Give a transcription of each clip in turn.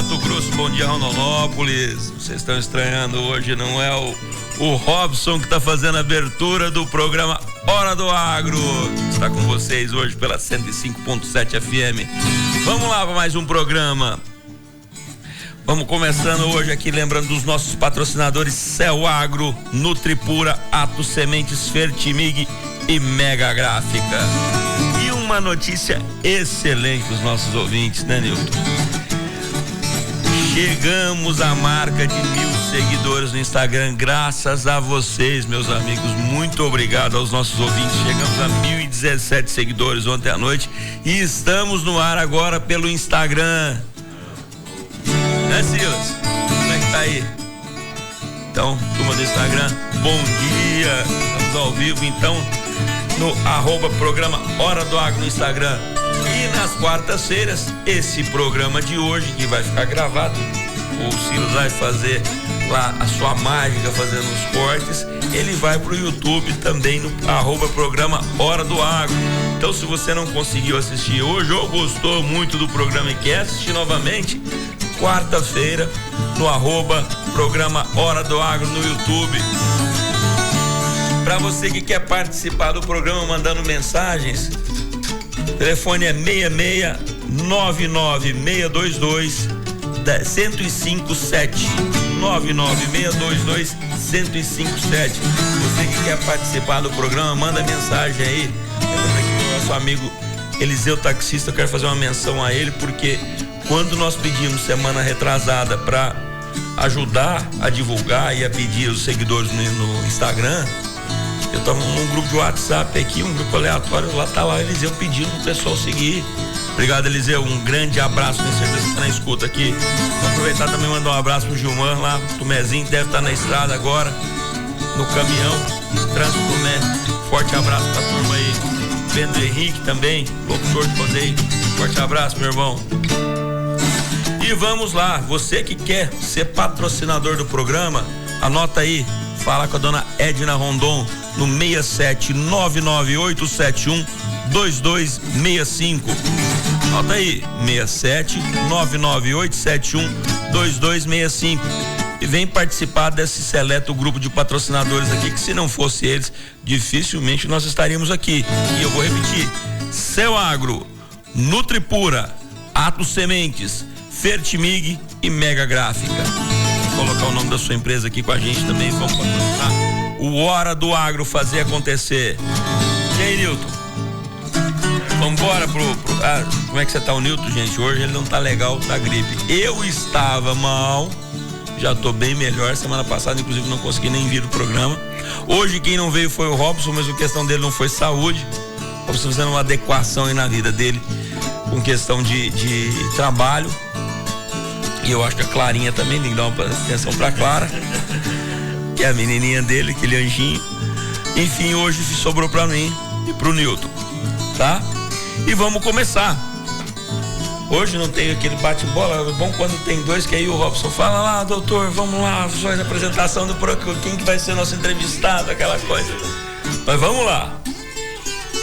Mato Grosso, bom dia Rondonópolis. Vocês estão estranhando hoje, não é o Robson que está fazendo a abertura do programa Hora do Agro. Está com vocês hoje pela 105.7 FM. Vamos lá para mais um programa. Vamos começando hoje aqui lembrando dos nossos patrocinadores Céu Agro, Nutripura, Atos Sementes, Fertimig e Mega Gráfica. E uma notícia excelente para os nossos ouvintes, né, Nilton? Chegamos à marca de 1000 seguidores no Instagram, graças a vocês, meus amigos. Muito obrigado aos nossos ouvintes. Chegamos a 1017 seguidores ontem à noite e estamos no ar agora pelo Instagram. Né, Silas? Como é que tá aí? Então, turma do Instagram, bom dia. Estamos ao vivo, então, no @programa Hora do Agro no Instagram. E nas quartas-feiras, esse programa de hoje, que vai ficar gravado, o Silas vai fazer lá a sua mágica, fazendo os cortes, ele vai pro YouTube também no @programa Hora do Agro. Então, se você não conseguiu assistir hoje ou gostou muito do programa e quer assistir novamente, quarta-feira no @programa Hora do Agro no YouTube. Para você que quer participar do programa mandando mensagens, o telefone é 66996221057. 996221057. Você que quer participar do programa, manda mensagem aí. Lembrando aqui o nosso amigo Eliseu Taxista, eu quero fazer uma menção a ele, porque quando nós pedimos semana retrasada para ajudar a divulgar e a pedir os seguidores no Instagram, eu tava num grupo de WhatsApp aqui, um grupo aleatório, lá tá lá o Eliseu pedindo pro pessoal seguir. Obrigado, Eliseu, um grande abraço, tenho certeza que tá na escuta aqui. Vou aproveitar também e mandar um abraço pro Gilmar lá, Tomezinho, deve estar na estrada agora, no caminhão, Trânsito Tomé. Forte abraço pra turma aí. Pedro Henrique também, locutor de rodeio. Forte abraço, meu irmão. E vamos lá, você que quer ser patrocinador do programa, anota aí, fala com a dona Edna Rondon no 67998712265. Anota aí, 67998712265. E vem participar desse seleto grupo de patrocinadores aqui, que se não fosse eles, dificilmente nós estaríamos aqui. E eu vou repetir: Céu Agro, Nutripura, Atos Sementes, Fertimig e Mega Gráfica. Vou colocar o nome da sua empresa aqui com a gente também, vamos patrocinar o Hora do Agro fazer acontecer. E aí, Nilton? Vambora como é que você tá, o Nilton, gente? Hoje ele não tá legal, tá gripe. Eu estava mal, já tô bem melhor. Semana passada, inclusive, não consegui nem vir do programa. Hoje quem não veio foi o Robson, mas a questão dele não foi saúde. O Robson fazendo uma adequação aí na vida dele, com questão de trabalho. E eu acho que a Clarinha também tem que dar uma atenção pra Clara, que é a menininha dele, aquele anjinho. Enfim, hoje sobrou pra mim e pro Nilton, tá? E vamos começar. Hoje não tem aquele bate-bola, é bom quando tem dois, que aí o Robson fala lá, doutor, vamos lá, faz a apresentação do programa, quem que vai ser nosso entrevistado, aquela coisa. Mas vamos lá.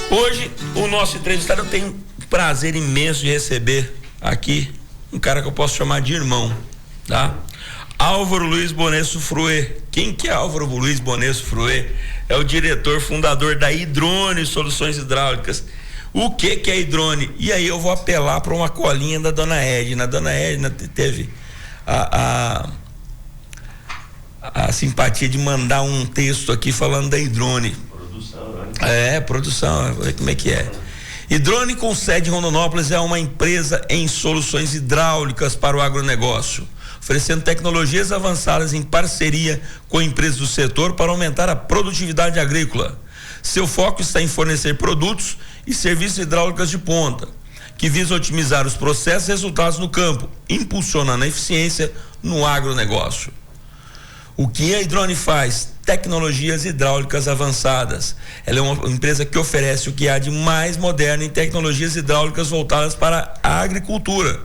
Hoje, o nosso entrevistado, eu tenho um prazer imenso de receber aqui um cara que eu posso chamar de irmão, tá? Álvaro Luiz Bonesso Fruê. Quem que é Álvaro Luiz Bonesso Fruê? É o diretor fundador da Hidrone Soluções Hidráulicas. O que é Hidrone? E aí eu vou apelar para uma colinha da dona Edna. A dona Edna teve a simpatia de mandar um texto aqui falando da Hidrone. Produção, né? Produção, como é que é? Hidrone, com sede em Rondonópolis, é uma empresa em soluções hidráulicas para o agronegócio, oferecendo tecnologias avançadas em parceria com empresas do setor para aumentar a produtividade agrícola. Seu foco está em fornecer produtos e serviços hidráulicos de ponta, que visam otimizar os processos e resultados no campo, impulsionando a eficiência no agronegócio. O que a Hidrone faz? Tecnologias hidráulicas avançadas. Ela é uma empresa que oferece o que há de mais moderno em tecnologias hidráulicas voltadas para a agricultura.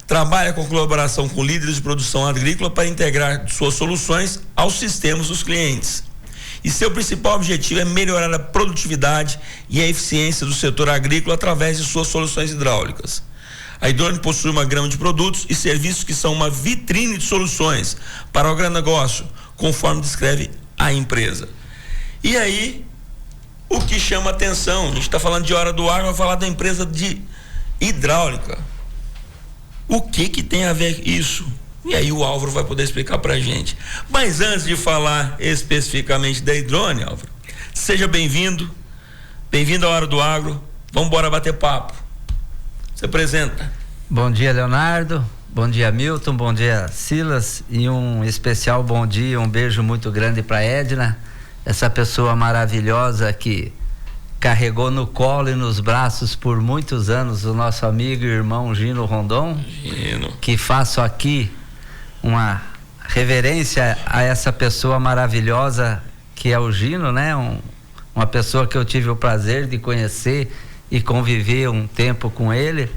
Trabalha com colaboração com líderes de produção agrícola para integrar suas soluções aos sistemas dos clientes. E seu principal objetivo é melhorar a produtividade e a eficiência do setor agrícola através de suas soluções hidráulicas. A Hidrone possui uma gama de produtos e serviços que são uma vitrine de soluções para o agronegócio, conforme descreve a empresa. E aí, o que chama atenção, a gente está falando de Hora do Agro, vai falar da empresa de hidráulica. O que tem a ver isso? E aí o Álvaro vai poder explicar pra gente. Mas antes de falar especificamente da Hidrone, Álvaro, seja bem-vindo à Hora do Agro, vamos embora bater papo. Se apresenta. Bom dia, Leonardo, bom dia, Milton, bom dia, Silas, e um especial bom dia, um beijo muito grande para Edna, essa pessoa maravilhosa que carregou no colo e nos braços por muitos anos o nosso amigo e irmão Gino Rondon. Que faço aqui uma reverência a essa pessoa maravilhosa que é o Gino, né? Uma pessoa que eu tive o prazer de conhecer e conviver um tempo com ele,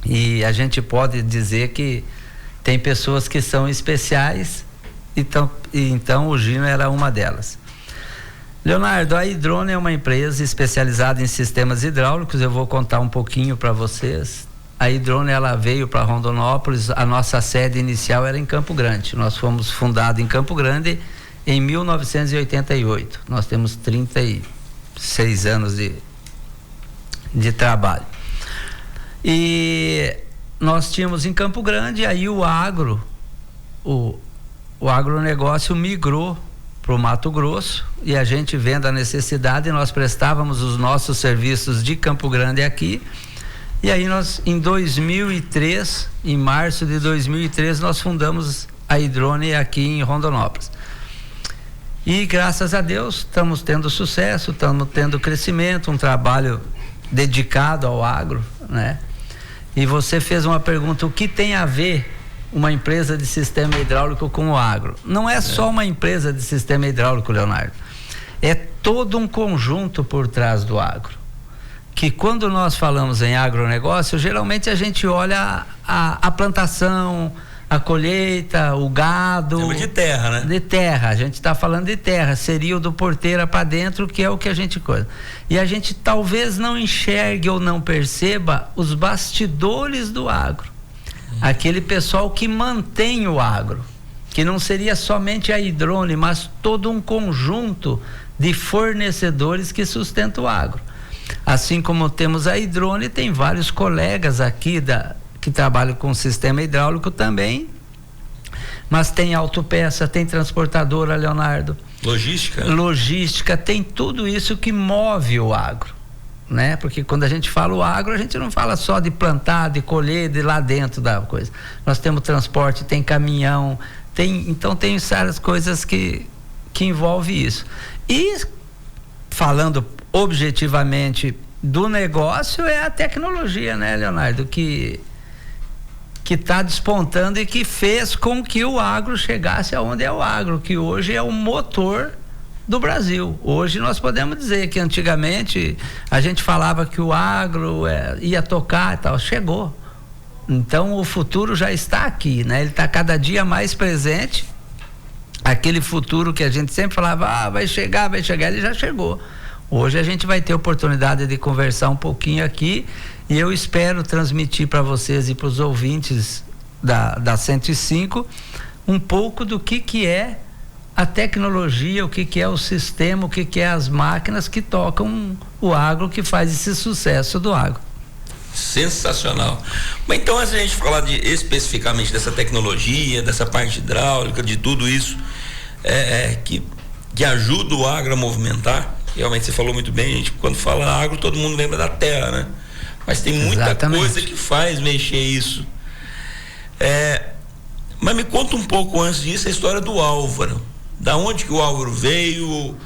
e a gente pode dizer que tem pessoas que são especiais, então o Gino era uma delas. Leonardo, a Hidrone é uma empresa especializada em sistemas hidráulicos. Eu vou contar um pouquinho para vocês. A Hidrone, ela veio para Rondonópolis. A nossa sede inicial era em Campo Grande. Nós fomos fundados em Campo Grande em 1988. Nós temos 36 anos de trabalho. E nós tínhamos em Campo Grande, aí o agronegócio migrou para o Mato Grosso, e a gente, vendo a necessidade, nós prestávamos os nossos serviços de Campo Grande aqui. E aí nós, em 2003, em março de 2003, nós fundamos a Hidrone aqui em Rondonópolis. E graças a Deus estamos tendo sucesso, estamos tendo crescimento, um trabalho dedicado ao agro, né? E você fez uma pergunta: o que tem a ver uma empresa de sistema hidráulico com o agro? Não é só uma empresa de sistema hidráulico, Leonardo, é todo um conjunto por trás do agro, que quando nós falamos em agronegócio, geralmente a gente olha a plantação, a colheita, o gado. De terra, né? De terra, a gente está falando de terra, seria o do porteira para dentro, que é o que a gente coisa. E a gente talvez não enxergue ou não perceba os bastidores do agro. Aquele pessoal que mantém o agro, que não seria somente a Hidrone, mas todo um conjunto de fornecedores que sustentam o agro. Assim como temos a Hidrone, tem vários colegas aqui que trabalham com sistema hidráulico também, mas tem autopeça, tem transportadora, Leonardo. Logística, tem tudo isso que move o agro, né? Porque quando a gente fala o agro, a gente não fala só de plantar, de colher, de lá dentro da coisa. Nós temos transporte, tem caminhão, então tem várias coisas que envolve isso. E falando objetivamente do negócio, é a tecnologia, né, Leonardo, que está despontando e que fez com que o agro chegasse aonde é o agro, que hoje é o motor do Brasil. Hoje nós podemos dizer que antigamente a gente falava que o agro ia tocar e tal, chegou. Então o futuro já está aqui, né? Ele está cada dia mais presente. Aquele futuro que a gente sempre falava, vai chegar, ele já chegou. Hoje a gente vai ter oportunidade de conversar um pouquinho aqui, e eu espero transmitir para vocês e para os ouvintes da 105 um pouco do que é a tecnologia, o que é o sistema, o que é as máquinas que tocam o agro, que faz esse sucesso do agro. Sensacional. Mas então, antes de a gente falar especificamente dessa tecnologia, dessa parte hidráulica, de tudo isso que ajuda o agro a movimentar, realmente você falou muito bem, gente, quando fala agro, todo mundo lembra da terra, né? Mas tem muita Exatamente. Coisa que faz mexer isso. Mas me conta um pouco antes disso a história do Álvaro. Da onde que o Álvaro veio,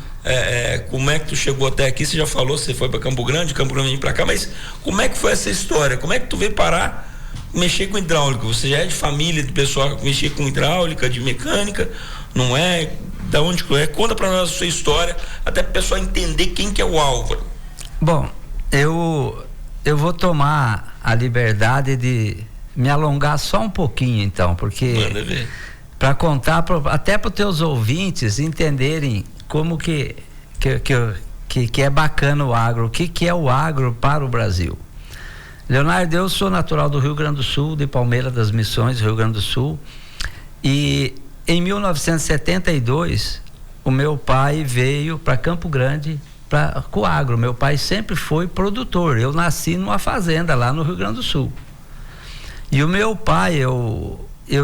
como é que tu chegou até aqui? Você já falou, você foi para Campo Grande vem para cá, mas como é que foi essa história? Como é que tu veio parar, mexer com hidráulica? Você já é de família de pessoal que mexer com hidráulica, de mecânica, não é? Da onde que é? Conta para nós a sua história, até para o pessoal entender quem que é o Álvaro. Bom, eu vou tomar a liberdade de me alongar só um pouquinho, então, porque para contar até para os teus ouvintes entenderem como que é bacana o agro, o que é o agro para o Brasil. Leonardo, eu sou natural do Rio Grande do Sul, de Palmeira das Missões, Rio Grande do Sul, e em 1972 o meu pai veio para Campo Grande para o agro. Meu pai sempre foi produtor, eu nasci numa fazenda lá no Rio Grande do Sul. E o meu pai, eu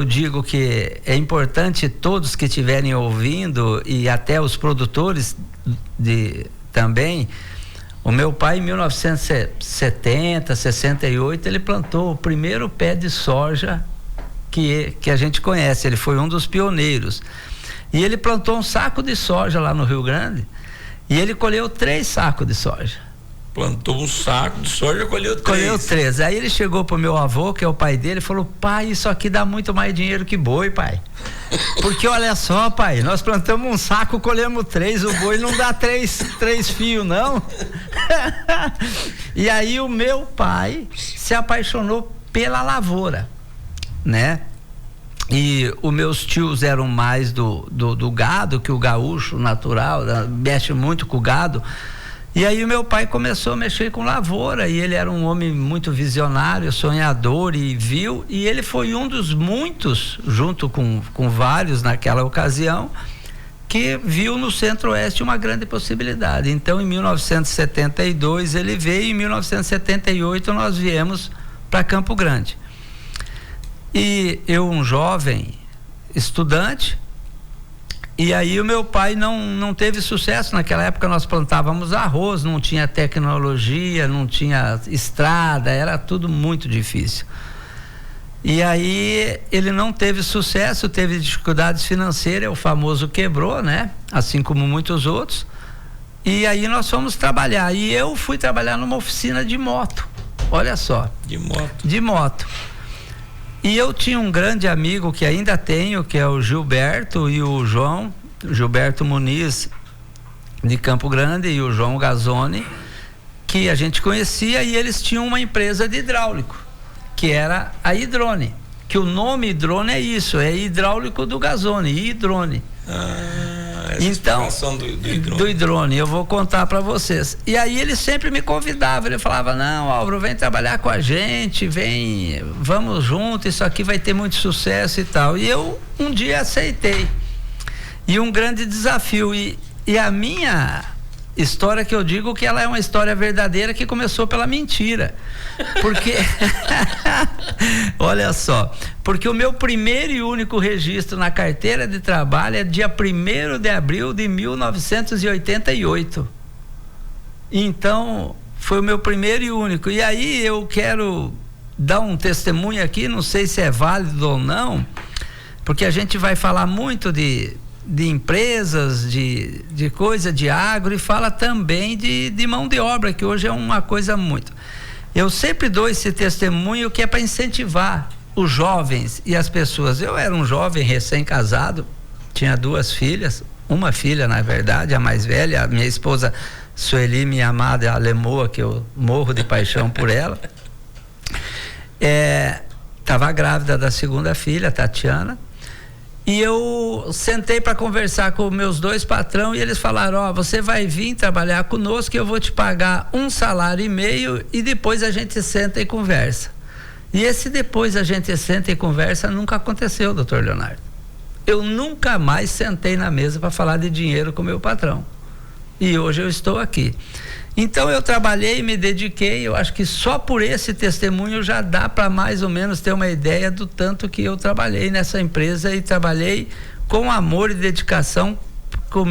digo que é importante todos que estiverem ouvindo e até os produtores também. O meu pai, em 1970, 68, ele plantou o primeiro pé de soja que a gente conhece. Ele foi um dos pioneiros. E ele plantou um saco de soja lá no Rio Grande e ele colheu 3 sacos de soja. Plantou um saco de soja, colheu 3. Colheu 3. Aí ele chegou pro meu avô, que é o pai dele, e falou: pai, isso aqui dá muito mais dinheiro que boi, pai. Porque olha só, pai, nós plantamos um saco, colhemos 3, o boi não dá 3 fios, não. E aí o meu pai se apaixonou pela lavoura, né? E os meus tios eram mais do gado, que o gaúcho natural mexe muito com o gado. E aí o meu pai começou a mexer com lavoura, e ele era um homem muito visionário, sonhador, e viu, e ele foi um dos muitos, junto com vários naquela ocasião, que viu no Centro-Oeste uma grande possibilidade. Então, em 1972 ele veio, e em 1978 nós viemos para Campo Grande. E eu, um jovem estudante, e aí o meu pai não teve sucesso. Naquela época nós plantávamos arroz, não tinha tecnologia, não tinha estrada, era tudo muito difícil. E aí ele não teve sucesso, teve dificuldades financeiras, o famoso quebrou, né? Assim como muitos outros. E aí nós fomos trabalhar, e eu fui trabalhar numa oficina de moto, olha só. De moto. E eu tinha um grande amigo que ainda tenho, que é o Gilberto e o João, Gilberto Muniz de Campo Grande e o João Gazzoni, que a gente conhecia, e eles tinham uma empresa de hidráulico, que era a Hidrone, que o nome Hidrone é isso, é hidráulico do Gazzoni, Hidrone. Então, do Hidrone, eu vou contar para vocês. E aí ele sempre me convidava, ele falava: não, Álvaro, vem trabalhar com a gente, vamos junto, isso aqui vai ter muito sucesso e tal. E eu um dia aceitei. E um grande desafio, e a minha história, que eu digo que ela é uma história verdadeira, que começou pela mentira, porque olha só, porque o meu primeiro e único registro na carteira de trabalho é dia 1º de abril de 1988. Então foi o meu primeiro e único. E aí eu quero dar um testemunho aqui, não sei se é válido ou não, porque a gente vai falar muito de empresas, de coisa de agro, e fala também de mão de obra, que hoje é uma coisa muito. Eu sempre dou esse testemunho, que é para incentivar os jovens e as pessoas. Eu era um jovem recém-casado, tinha 2 filhas, uma filha na verdade, a mais velha, a minha esposa Sueli, minha amada, a lemoa, que eu morro de paixão por ela. Estava grávida da 2ª filha, Tatiana. E eu sentei para conversar com meus 2 patrões, e eles falaram: você vai vir trabalhar conosco, eu vou te pagar 1,5 salário e depois a gente senta e conversa. E esse depois a gente senta e conversa nunca aconteceu, doutor Leonardo. Eu nunca mais sentei na mesa para falar de dinheiro com meu patrão. E hoje eu estou aqui. Então eu trabalhei, me dediquei. Eu acho que só por esse testemunho já dá para mais ou menos ter uma ideia do tanto que eu trabalhei nessa empresa, e trabalhei com amor e dedicação que os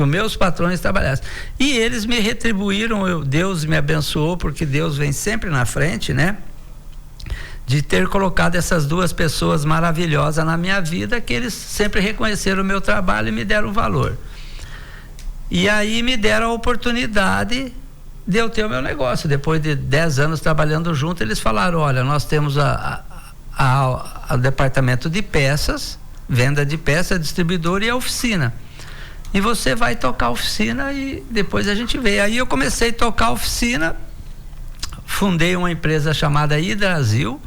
meus patrões trabalhassem. E eles me retribuíram, Deus me abençoou, porque Deus vem sempre na frente, né? De ter colocado essas 2 pessoas maravilhosas na minha vida, que eles sempre reconheceram o meu trabalho e me deram valor. E aí me deram a oportunidade de eu ter o meu negócio. Depois de 10 anos trabalhando junto, eles falaram: olha, nós temos o departamento de peças, venda de peças, distribuidor e a oficina. E você vai tocar a oficina e depois a gente vê. Aí eu comecei a tocar a oficina, fundei uma empresa chamada Hidrasil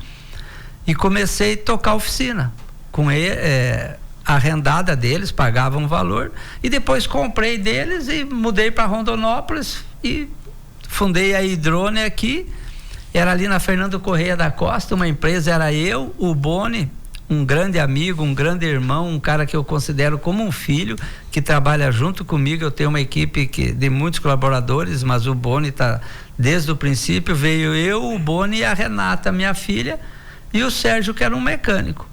e comecei a tocar a oficina com arrendada deles, pagava um valor, e depois comprei deles e mudei para Rondonópolis e fundei a Hidrone aqui. era ali na Fernando Correia da Costa, uma empresa, era eu, o Boni, um grande amigo, um grande irmão, um cara que eu considero como um filho, que trabalha junto comigo. Eu tenho uma equipe de muitos colaboradores, mas o Boni está desde o princípio. Veio eu, o Boni e a Renata, minha filha, e o Sérgio, que era um mecânico.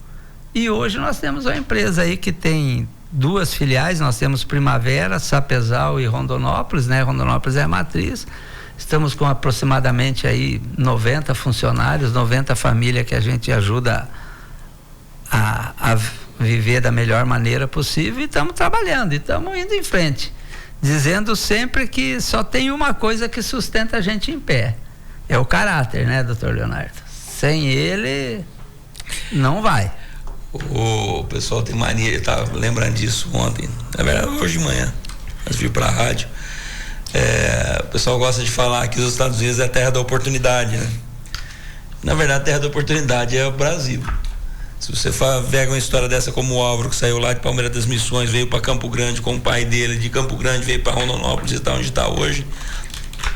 E hoje nós temos uma empresa aí que tem 2 filiais. Nós temos Primavera, Sapezal e Rondonópolis, né? Rondonópolis é a matriz. Estamos com aproximadamente aí 90 funcionários, 90 famílias que a gente ajuda a viver da melhor maneira possível, e estamos trabalhando, e estamos indo em frente, dizendo sempre que só tem uma coisa que sustenta a gente em pé, é o caráter, né, doutor Leonardo? Sem ele não vai. O pessoal tem mania, eu estava lembrando disso ontem, na verdade hoje de manhã, antes de vir para a rádio. O pessoal gosta de falar que os Estados Unidos é a terra da oportunidade, né? Na verdade, a terra da oportunidade é o Brasil. Se você pega uma história dessa, como o Álvaro, que saiu lá de Palmeiras das Missões, veio para Campo Grande com o pai dele, de Campo Grande veio para Rondonópolis e está onde está hoje.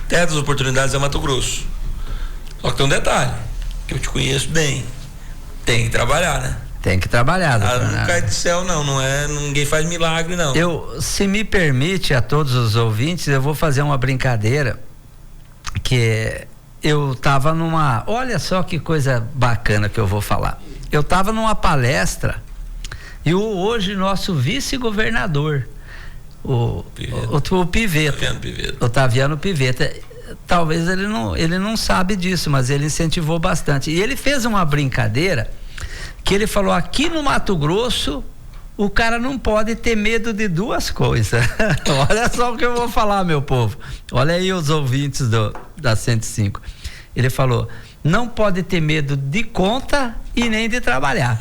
Terra das oportunidades é Mato Grosso. Só que tem um detalhe, que eu te conheço bem, tem que trabalhar, né? Tem que trabalhar, não cai do céu, não é, ninguém faz milagre, não. Se me permite, a todos os ouvintes, eu vou fazer uma brincadeira, que eu estava olha só que coisa bacana que eu vou falar. Eu estava numa palestra e hoje nosso vice-governador, o Pivetta, Otaviano Pivetta, talvez ele não sabe disso, mas ele incentivou bastante. E ele fez uma brincadeira que ele falou: aqui no Mato Grosso o cara não pode ter medo de 2 coisas. Olha só o que eu vou falar, meu povo. Olha aí os ouvintes da 105. Ele falou: não pode ter medo de conta e nem de trabalhar.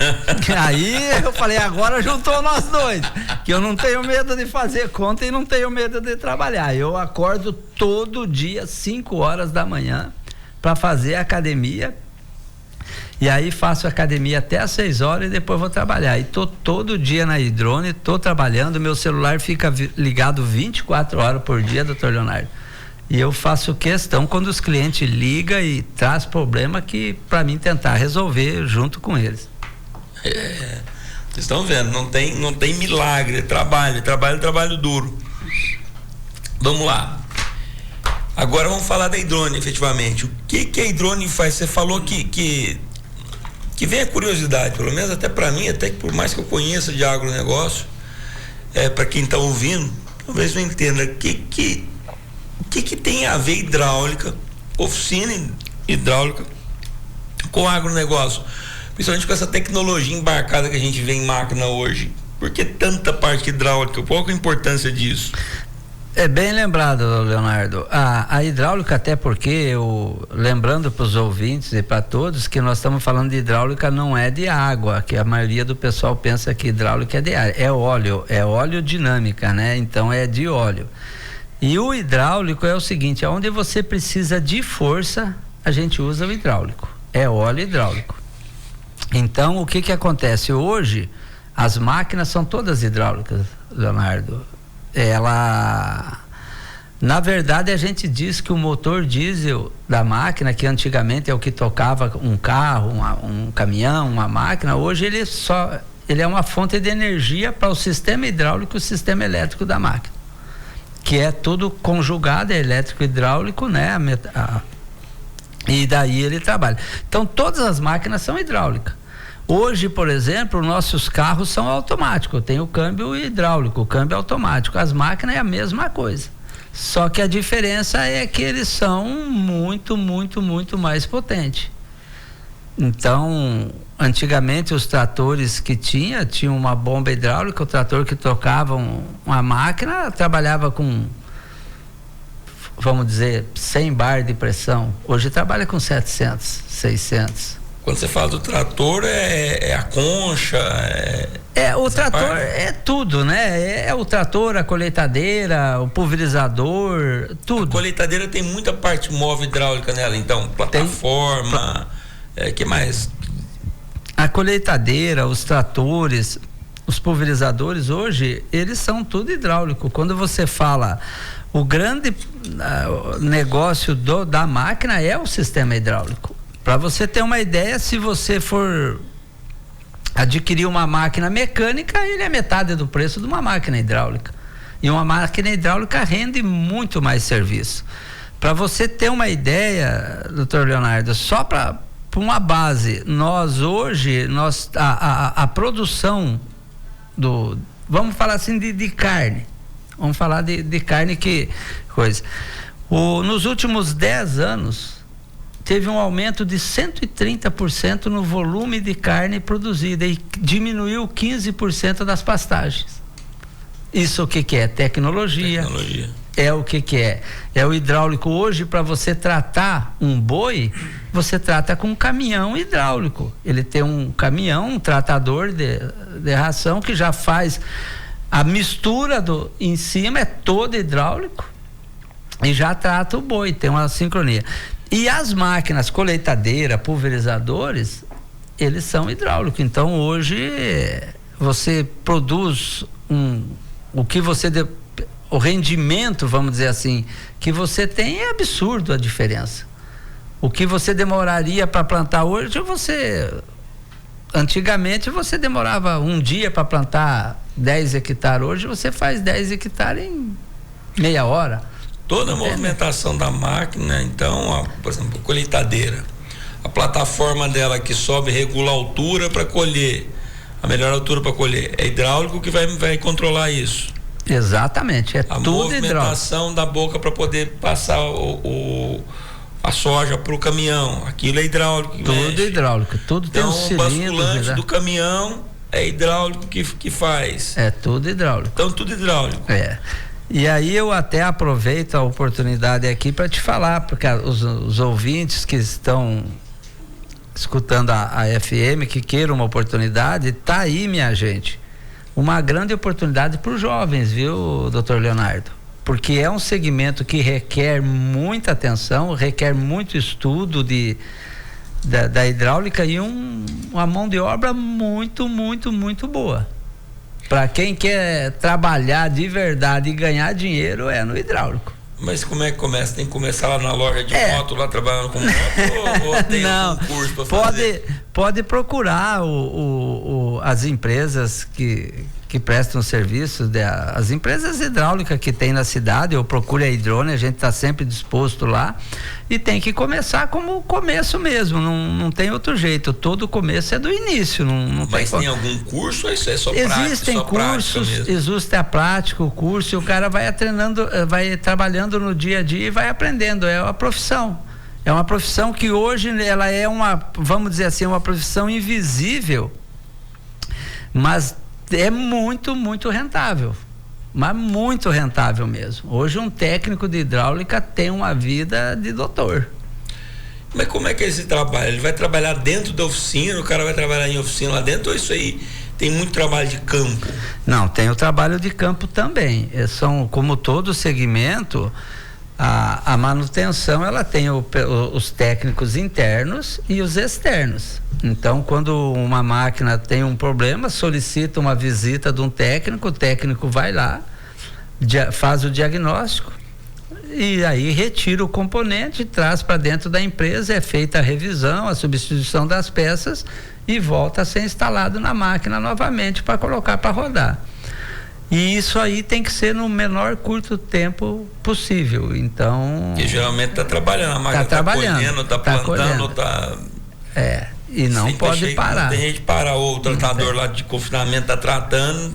Aí eu falei: agora juntou nós dois, que eu não tenho medo de fazer conta e não tenho medo de trabalhar. Eu acordo todo dia 5 horas da manhã para fazer academia, e aí faço academia até às 6 horas e depois vou trabalhar. E tô todo dia na Hidrone, tô trabalhando, meu celular fica ligado 24 horas por dia, doutor Leonardo. E eu faço questão, quando os clientes ligam e traz problema, que para mim tentar resolver junto com eles. Vocês estão vendo, não tem milagre, trabalho duro. Vamos lá. Agora vamos falar da Hidrone, efetivamente. O que a Hidrone faz? Você falou que vem a curiosidade, pelo menos até para mim, até que por mais que eu conheça de agronegócio, para quem está ouvindo, talvez não entenda o que tem a ver hidráulica, oficina hidráulica, com agronegócio, principalmente com essa tecnologia embarcada que a gente vê em máquina hoje. Por que tanta parte hidráulica? Qual que é a importância disso? É bem lembrado, Leonardo. A hidráulica, até porque lembrando para os ouvintes e para todos que nós estamos falando de hidráulica, não é de água, que a maioria do pessoal pensa que hidráulica é de ar, é óleo dinâmica, né? Então é de óleo. E o hidráulico é o seguinte: onde você precisa de força, a gente usa o hidráulico, é óleo hidráulico. Então o que acontece hoje? As máquinas são todas hidráulicas, Leonardo. Na verdade, a gente diz que o motor diesel da máquina, que antigamente é o que tocava um carro, um caminhão, uma máquina, hoje ele é uma fonte de energia para o sistema hidráulico e o sistema elétrico da máquina, que é tudo conjugado, é elétrico e hidráulico, né? E daí ele trabalha. Então todas as máquinas são hidráulicas. Hoje, por exemplo, nossos carros são automáticos, tem o câmbio hidráulico, o câmbio automático. As máquinas é a mesma coisa, só que a diferença é que eles são muito, muito, muito mais potentes. Então, antigamente os tratores que tinham uma bomba hidráulica, o trator que tocava uma máquina trabalhava com, vamos dizer, 100 bar de pressão. Hoje trabalha com 700, 600. Quando você fala do trator, é a concha? O trator é tudo, né? É o trator, a colheitadeira, o pulverizador, tudo. A colheitadeira tem muita parte móvel hidráulica nela, então, plataforma, que mais? A colheitadeira, os tratores, os pulverizadores hoje, eles são tudo hidráulico. Quando você fala, o grande negócio da máquina é o sistema hidráulico. Para você ter uma ideia, se você for adquirir uma máquina mecânica, ele é metade do preço de uma máquina hidráulica. E uma máquina hidráulica rende muito mais serviço. Para você ter uma ideia, doutor Leonardo, só para uma base, a produção vamos falar assim de carne, vamos falar de carne, que coisa, nos últimos 10 anos teve um aumento de 130% no volume de carne produzida e diminuiu 15% das pastagens. Isso o que é? Tecnologia. É o que é? É o hidráulico. Hoje, para você tratar um boi, você trata com um caminhão hidráulico. Ele tem um caminhão, um tratador de ração que já faz a mistura em cima, é todo hidráulico e já trata o boi, tem uma sincronia. E as máquinas colheitadeira, pulverizadores, eles são hidráulicos. Então hoje você produz o rendimento, vamos dizer assim, que você tem é absurdo a diferença. O que você demoraria para plantar hoje, antigamente você demorava um dia para plantar 10 hectares, hoje você faz 10 hectares em meia hora. Toda a movimentação da máquina, então, por exemplo, a colheitadeira, a plataforma dela que sobe, regula a altura para colher, a melhor altura para colher, é hidráulico que vai controlar isso. Exatamente, tudo hidráulico. A movimentação da boca para poder passar a soja para o caminhão, aquilo é hidráulico. Tudo hidráulico, tudo então, tem um cilindro. O basculante do caminhão é hidráulico que faz. É tudo hidráulico. Então, tudo hidráulico. E aí eu até aproveito a oportunidade aqui para te falar, porque os ouvintes que estão escutando a FM, que queiram uma oportunidade, tá aí, minha gente, uma grande oportunidade para os jovens, viu, doutor Leonardo? Porque é um segmento que requer muita atenção, requer muito estudo da hidráulica e uma mão de obra muito, muito, muito boa. Para quem quer trabalhar de verdade e ganhar dinheiro, é no hidráulico. Mas como é que começa? Tem que começar lá na loja de moto, lá trabalhando com moto, ou tem algum curso para fazer? Pode procurar as empresas que prestam serviços, as empresas hidráulicas que tem na cidade, ou procure a Hidrone, a gente está sempre disposto lá, e tem que começar como o começo mesmo, não tem outro jeito, todo começo é do início. Mas tem algum curso ou isso é só prática? Existem cursos, existe a prática, o curso, e o cara vai treinando, vai trabalhando no dia a dia e vai aprendendo, é uma profissão. É uma profissão que hoje ela é vamos dizer assim, uma profissão invisível, mas é muito, muito rentável, mas muito rentável mesmo. Hoje um técnico de hidráulica tem uma vida de doutor. Mas como é que é esse trabalho? Ele vai trabalhar dentro da oficina, o cara vai trabalhar em oficina lá dentro, ou isso aí tem muito trabalho de campo? Não, tem o trabalho de campo também. São, como todo segmento, a manutenção, ela tem os técnicos internos e os externos. Então, quando uma máquina tem um problema, solicita uma visita de um técnico, o técnico vai lá, faz o diagnóstico e aí retira o componente, traz para dentro da empresa, é feita a revisão, a substituição das peças e volta a ser instalado na máquina novamente para colocar para rodar. E isso aí tem que ser no menor curto tempo possível. Então. E geralmente está trabalhando, a máquina está colhendo, está plantando, está. E não pode parar. Não tem gente parar, ou o tratador lá de confinamento está tratando,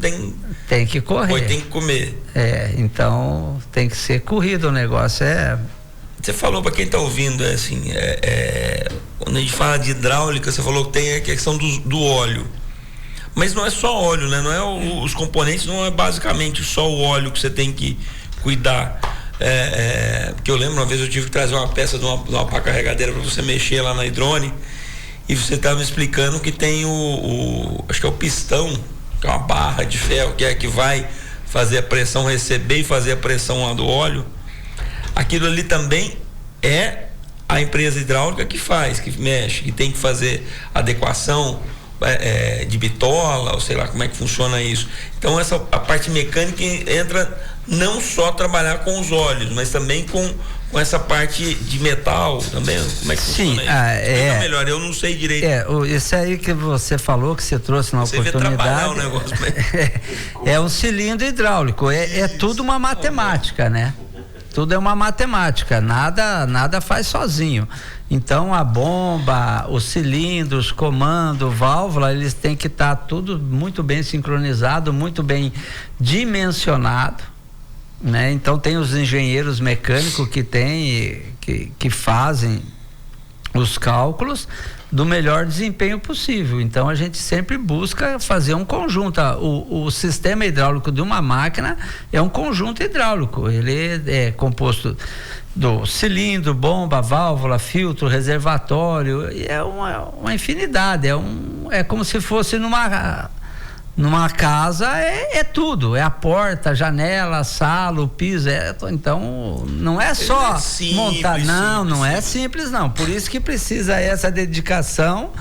tem que correr. Ou tem que comer. Então tem que ser corrido o negócio. Você falou, para quem está ouvindo, quando a gente fala de hidráulica, você falou que tem a questão do óleo. Mas não é só óleo, né? Não é os componentes, não é basicamente só o óleo que você tem que cuidar. Porque eu lembro, uma vez eu tive que trazer uma peça de uma pá carregadeira para você mexer lá na Hidrone, e você estava me explicando que tem acho que é o pistão, que é uma barra de ferro que vai fazer a pressão, receber e fazer a pressão lá do óleo. Aquilo ali também é a empresa hidráulica que faz, que mexe, que tem que fazer adequação de bitola, ou sei lá como é que funciona isso. Então a parte mecânica entra não só trabalhar com os olhos, mas também com essa parte de metal também. Como é que funciona isso? Melhor, eu não sei direito. Esse aí que você falou, que você trouxe na oportunidade. O negócio, é um cilindro hidráulico, é tudo uma matemática, né? Tudo é uma matemática, nada faz sozinho. Então a bomba, os cilindros, comando, válvula, eles têm que estar tudo muito bem sincronizado, muito bem dimensionado, né? Então tem os engenheiros mecânicos que fazem os cálculos do melhor desempenho possível. Então a gente sempre busca fazer um conjunto. O sistema hidráulico de uma máquina é um conjunto hidráulico. Ele é composto do cilindro, bomba, válvula, filtro, reservatório, e é uma infinidade. É como se fosse numa casa, é tudo, é a porta, a janela, a sala, o piso, então não é só montar, não é simples não, por isso que precisa essa dedicação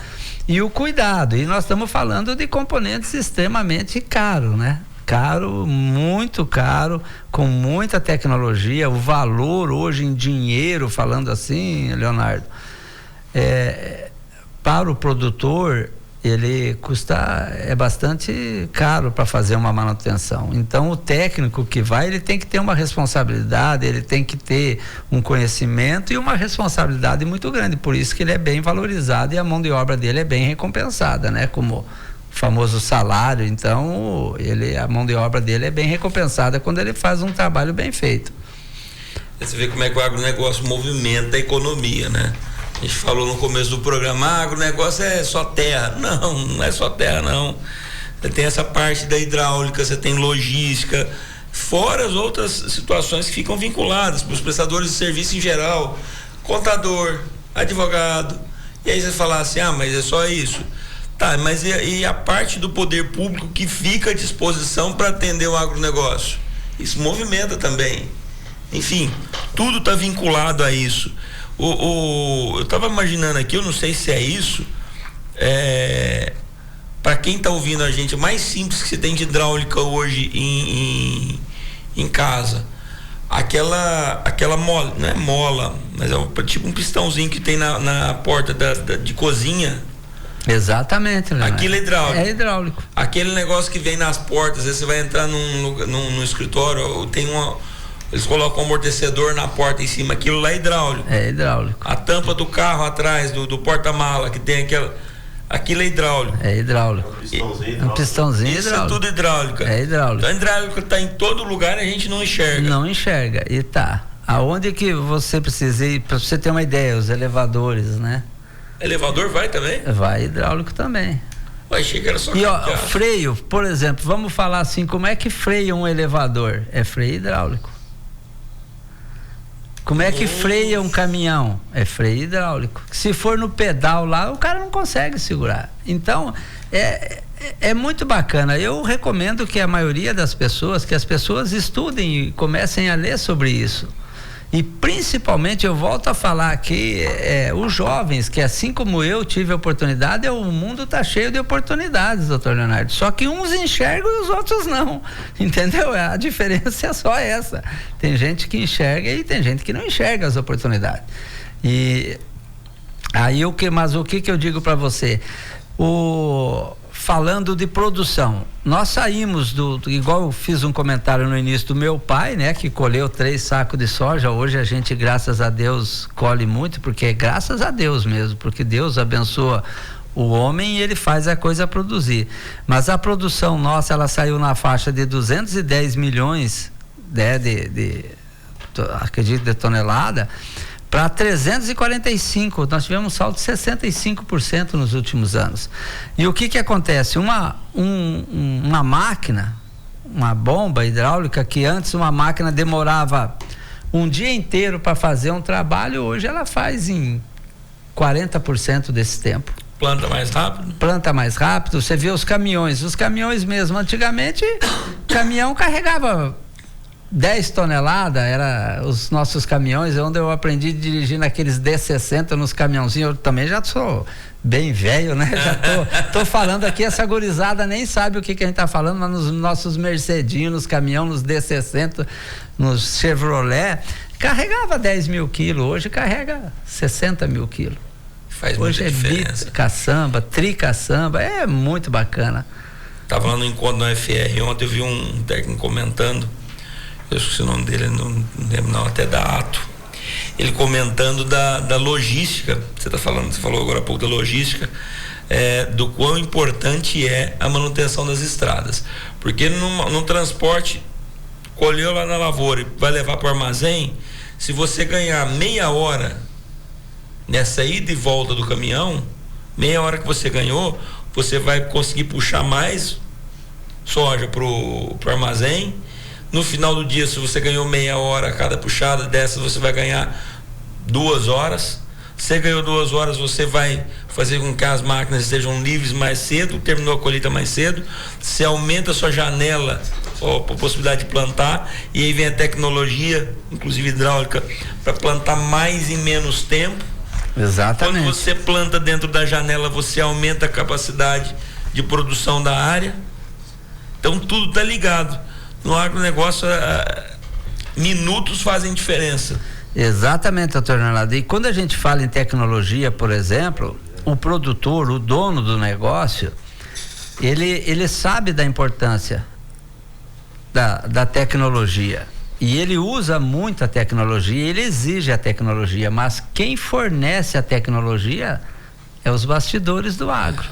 e o cuidado, e nós estamos falando de componentes extremamente caros, né? Caro, muito caro, com muita tecnologia, o valor hoje em dinheiro, falando assim, Leonardo, para o produtor, ele é bastante caro para fazer uma manutenção. Então o técnico que vai, ele tem que ter uma responsabilidade, ele tem que ter um conhecimento e uma responsabilidade muito grande, por isso que ele é bem valorizado e a mão de obra dele é bem recompensada, né? Como o famoso salário. Então a mão de obra dele é bem recompensada quando ele faz um trabalho bem feito. Você vê como é que o agronegócio movimenta a economia, né? A gente falou no começo do programa, agronegócio é só terra. Não é só terra, não. Você tem essa parte da hidráulica, você tem logística, fora as outras situações que ficam vinculadas para os prestadores de serviço em geral, contador, advogado. E aí você fala assim, mas é só isso. Tá, mas e a parte do poder público que fica à disposição para atender o agronegócio? Isso movimenta também. Enfim, tudo está vinculado a isso. Eu estava imaginando aqui, eu não sei se é isso, para quem está ouvindo a gente, o mais simples que você tem de hidráulica hoje em casa, aquela mola, não é mola, mas é tipo um pistãozinho que tem na porta de cozinha. Exatamente, Leonardo. Aquilo é hidráulico. É hidráulico. Aquele negócio que vem nas portas, aí você vai entrar num escritório, eles colocam um amortecedor na porta em cima, aquilo lá é hidráulico. É hidráulico. A tampa do carro atrás, do porta-mala, que tem aquilo é hidráulico. É hidráulico. Um pistãozinho isso hidráulico. Isso é tudo hidráulico. É hidráulico. Então a hidráulica está em todo lugar e a gente não enxerga. Não enxerga. E tá. Aonde que você precisa ir, para você ter uma ideia, os elevadores, né? Elevador vai também? Vai hidráulico também. Eu achei que era só freio, por exemplo, vamos falar assim, como é que freia um elevador? É freio hidráulico. Como é que freia um caminhão? É freio hidráulico. Se for no pedal lá, o cara não consegue segurar. Então, é muito bacana. Eu recomendo que a maioria das pessoas, que as pessoas estudem e comecem a ler sobre isso. E principalmente, eu volto a falar aqui, os jovens, que assim como eu tive a oportunidade, o mundo está cheio de oportunidades, doutor Leonardo. Só que uns enxergam e os outros não. Entendeu? A diferença é só essa. Tem gente que enxerga e tem gente que não enxerga as oportunidades. E aí mas o que eu digo para você? Falando de produção, nós saímos igual eu fiz um comentário no início do meu pai, né, que colheu 3 sacos de soja. Hoje a gente, graças a Deus, colhe muito, porque é graças a Deus mesmo, porque Deus abençoa o homem e ele faz a coisa produzir. Mas a produção nossa, ela saiu na faixa de 210 milhões, né, acredito, de tonelada, para 345, nós tivemos um salto de 65% nos últimos anos. E o que acontece? Uma máquina, uma bomba hidráulica, que antes uma máquina demorava um dia inteiro para fazer um trabalho, hoje ela faz em 40% desse tempo. Planta mais rápido? Planta mais rápido. Você vê os caminhões mesmo, antigamente o caminhão carregava 10 toneladas, era os nossos caminhões, onde eu aprendi a dirigir naqueles D60 nos caminhãozinhos. Eu também já sou bem velho, né? Já tô falando aqui, essa gurizada nem sabe o que a gente tá falando, mas nos nossos Mercedinhos, nos caminhões, nos D60, nos Chevrolet, carregava 10 mil quilos, hoje carrega 60 mil quilos. Faz hoje muita diferença. Caçamba, tricaçamba, é muito bacana. Tava lá no encontro no FR ontem, eu vi um técnico comentando, eu esqueci o nome dele, não lembro não, até da Ato, ele comentando da logística. Você falou agora há pouco da logística, do quão importante é a manutenção das estradas, porque num transporte, colheu lá na lavoura e vai levar para o armazém, se você ganhar meia hora nessa ida e volta do caminhão, meia hora que você ganhou, você vai conseguir puxar mais soja pro armazém. No final do dia, se você ganhou meia hora a cada puxada dessa, você vai ganhar 2 horas. Você ganhou 2 horas, você vai fazer com que as máquinas estejam livres mais cedo, terminou a colheita mais cedo, você aumenta a sua janela, a possibilidade de plantar, e aí vem a tecnologia, inclusive hidráulica, para plantar mais em menos tempo. Exatamente. Quando você planta dentro da janela, você aumenta a capacidade de produção da área. Então tudo está ligado. No agronegócio, minutos fazem diferença. Exatamente, doutor Arnaldo. E quando a gente fala em tecnologia, por exemplo, o produtor, o dono do negócio, ele sabe da importância da tecnologia. E ele usa muito a tecnologia, ele exige a tecnologia, mas quem fornece a tecnologia é os bastidores do agro.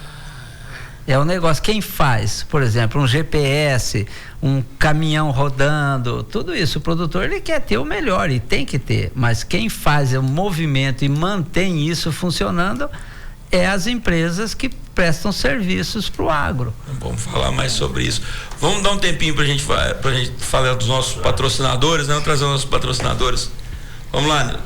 É o negócio, quem faz, por exemplo, um GPS, um caminhão rodando, tudo isso, o produtor ele quer ter o melhor e tem que ter, mas quem faz o movimento e mantém isso funcionando é as empresas que prestam serviços para o agro. Vamos falar mais sobre isso. Vamos dar um tempinho pra gente falar dos nossos patrocinadores, né? Vamos trazer os nossos patrocinadores. Vamos lá, Nilton.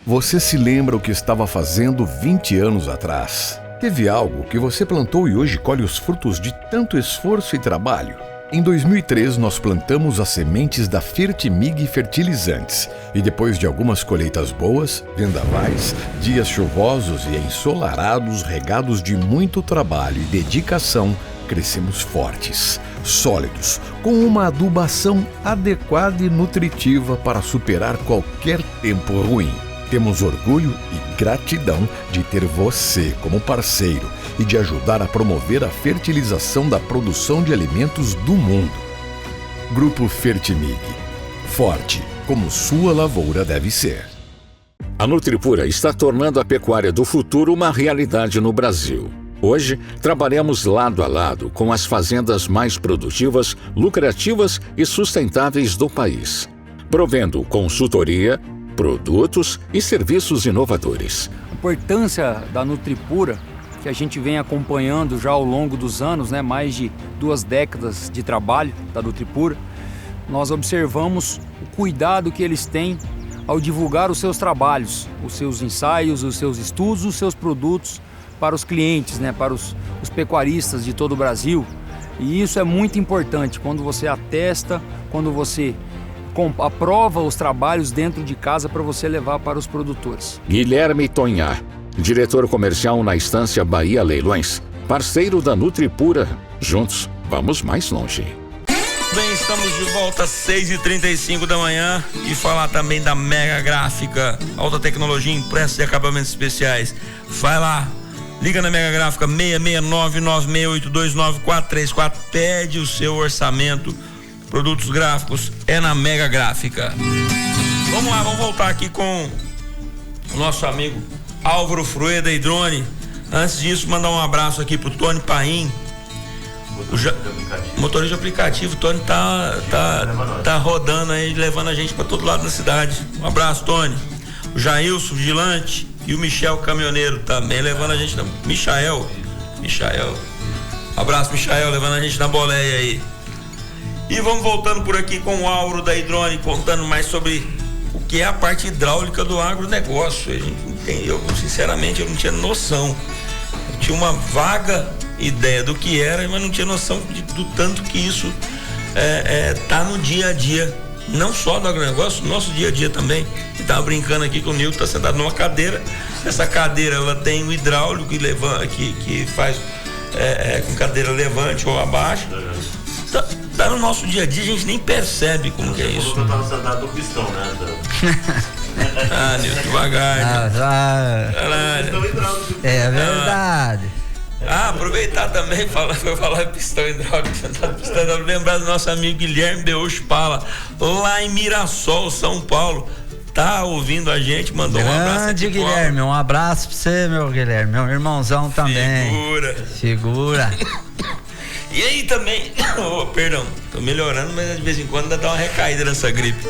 Você se lembra o que estava fazendo 20 anos atrás? Teve algo que você plantou e hoje colhe os frutos de tanto esforço e trabalho? Em 2003, nós plantamos as sementes da Fertimig Fertilizantes e depois de algumas colheitas boas, vendavais, dias chuvosos e ensolarados regados de muito trabalho e dedicação, crescemos fortes, sólidos, com uma adubação adequada e nutritiva para superar qualquer tempo ruim. Temos orgulho e gratidão de ter você como parceiro e de ajudar a promover a fertilização da produção de alimentos do mundo. Grupo Fertimig. Forte, como sua lavoura deve ser. A Nutripura está tornando a pecuária do futuro uma realidade no Brasil. Hoje, trabalhamos lado a lado com as fazendas mais produtivas, lucrativas e sustentáveis do país, provendo consultoria, produtos e serviços inovadores. A importância da Nutripura, que a gente vem acompanhando já ao longo dos anos, né, mais de 2 décadas de trabalho da Nutripura, nós observamos o cuidado que eles têm ao divulgar os seus trabalhos, os seus ensaios, os seus estudos, os seus produtos para os clientes, né, para os pecuaristas de todo o Brasil. E isso é muito importante quando você atesta, quando você aprova os trabalhos dentro de casa para você levar para os produtores. Guilherme Tonhar, diretor comercial na Estância Bahia Leilões, parceiro da Nutripura. Juntos, vamos mais longe. Bem, estamos de volta às 6h35 da manhã e falar também da Mega Gráfica, alta tecnologia, impressos e acabamentos especiais. Vai lá, liga na Mega Gráfica 66996829434, pede o seu orçamento. Produtos gráficos é na Mega Gráfica. Vamos lá, vamos voltar aqui com o nosso amigo Álvaro Frueda e Drone. Antes disso, mandar um abraço aqui pro Tony Paim, motorista de aplicativo. O Tony tá rodando aí, levando a gente para todo lado da cidade. Um abraço, Tony. O Jailson Vigilante e o Michel Caminhoneiro também levando a gente na... Michael. Abraço, Michael, levando a gente na boleia aí. E vamos voltando por aqui com o Álvaro da Hidrone, contando mais sobre o que é a parte hidráulica do agronegócio. Eu sinceramente, eu não tinha noção. Eu tinha uma vaga ideia do que era, mas não tinha noção do tanto que isso tá no dia a dia não só do agronegócio, no nosso dia a dia também. E tava brincando aqui que o Nilton tá sentado numa cadeira. Essa cadeira, ela tem um hidráulico que faz com cadeira levante ou abaixo. Tá no nosso dia a dia, a gente nem percebe como que é isso. Eu tava sentado no pistão, né? Nilton, devagar. É verdade. Aproveitar também, foi falar pistão hidráulico, lembrar do nosso amigo Guilherme Beocho Pala, lá em Mirassol, São Paulo. Tá ouvindo a gente, mandou um abraço. Grande Guilherme, um abraço pra você, meu Guilherme, meu irmãozão também. Figura. E aí também, perdão, tô melhorando, mas de vez em quando ainda dá uma recaída nessa gripe.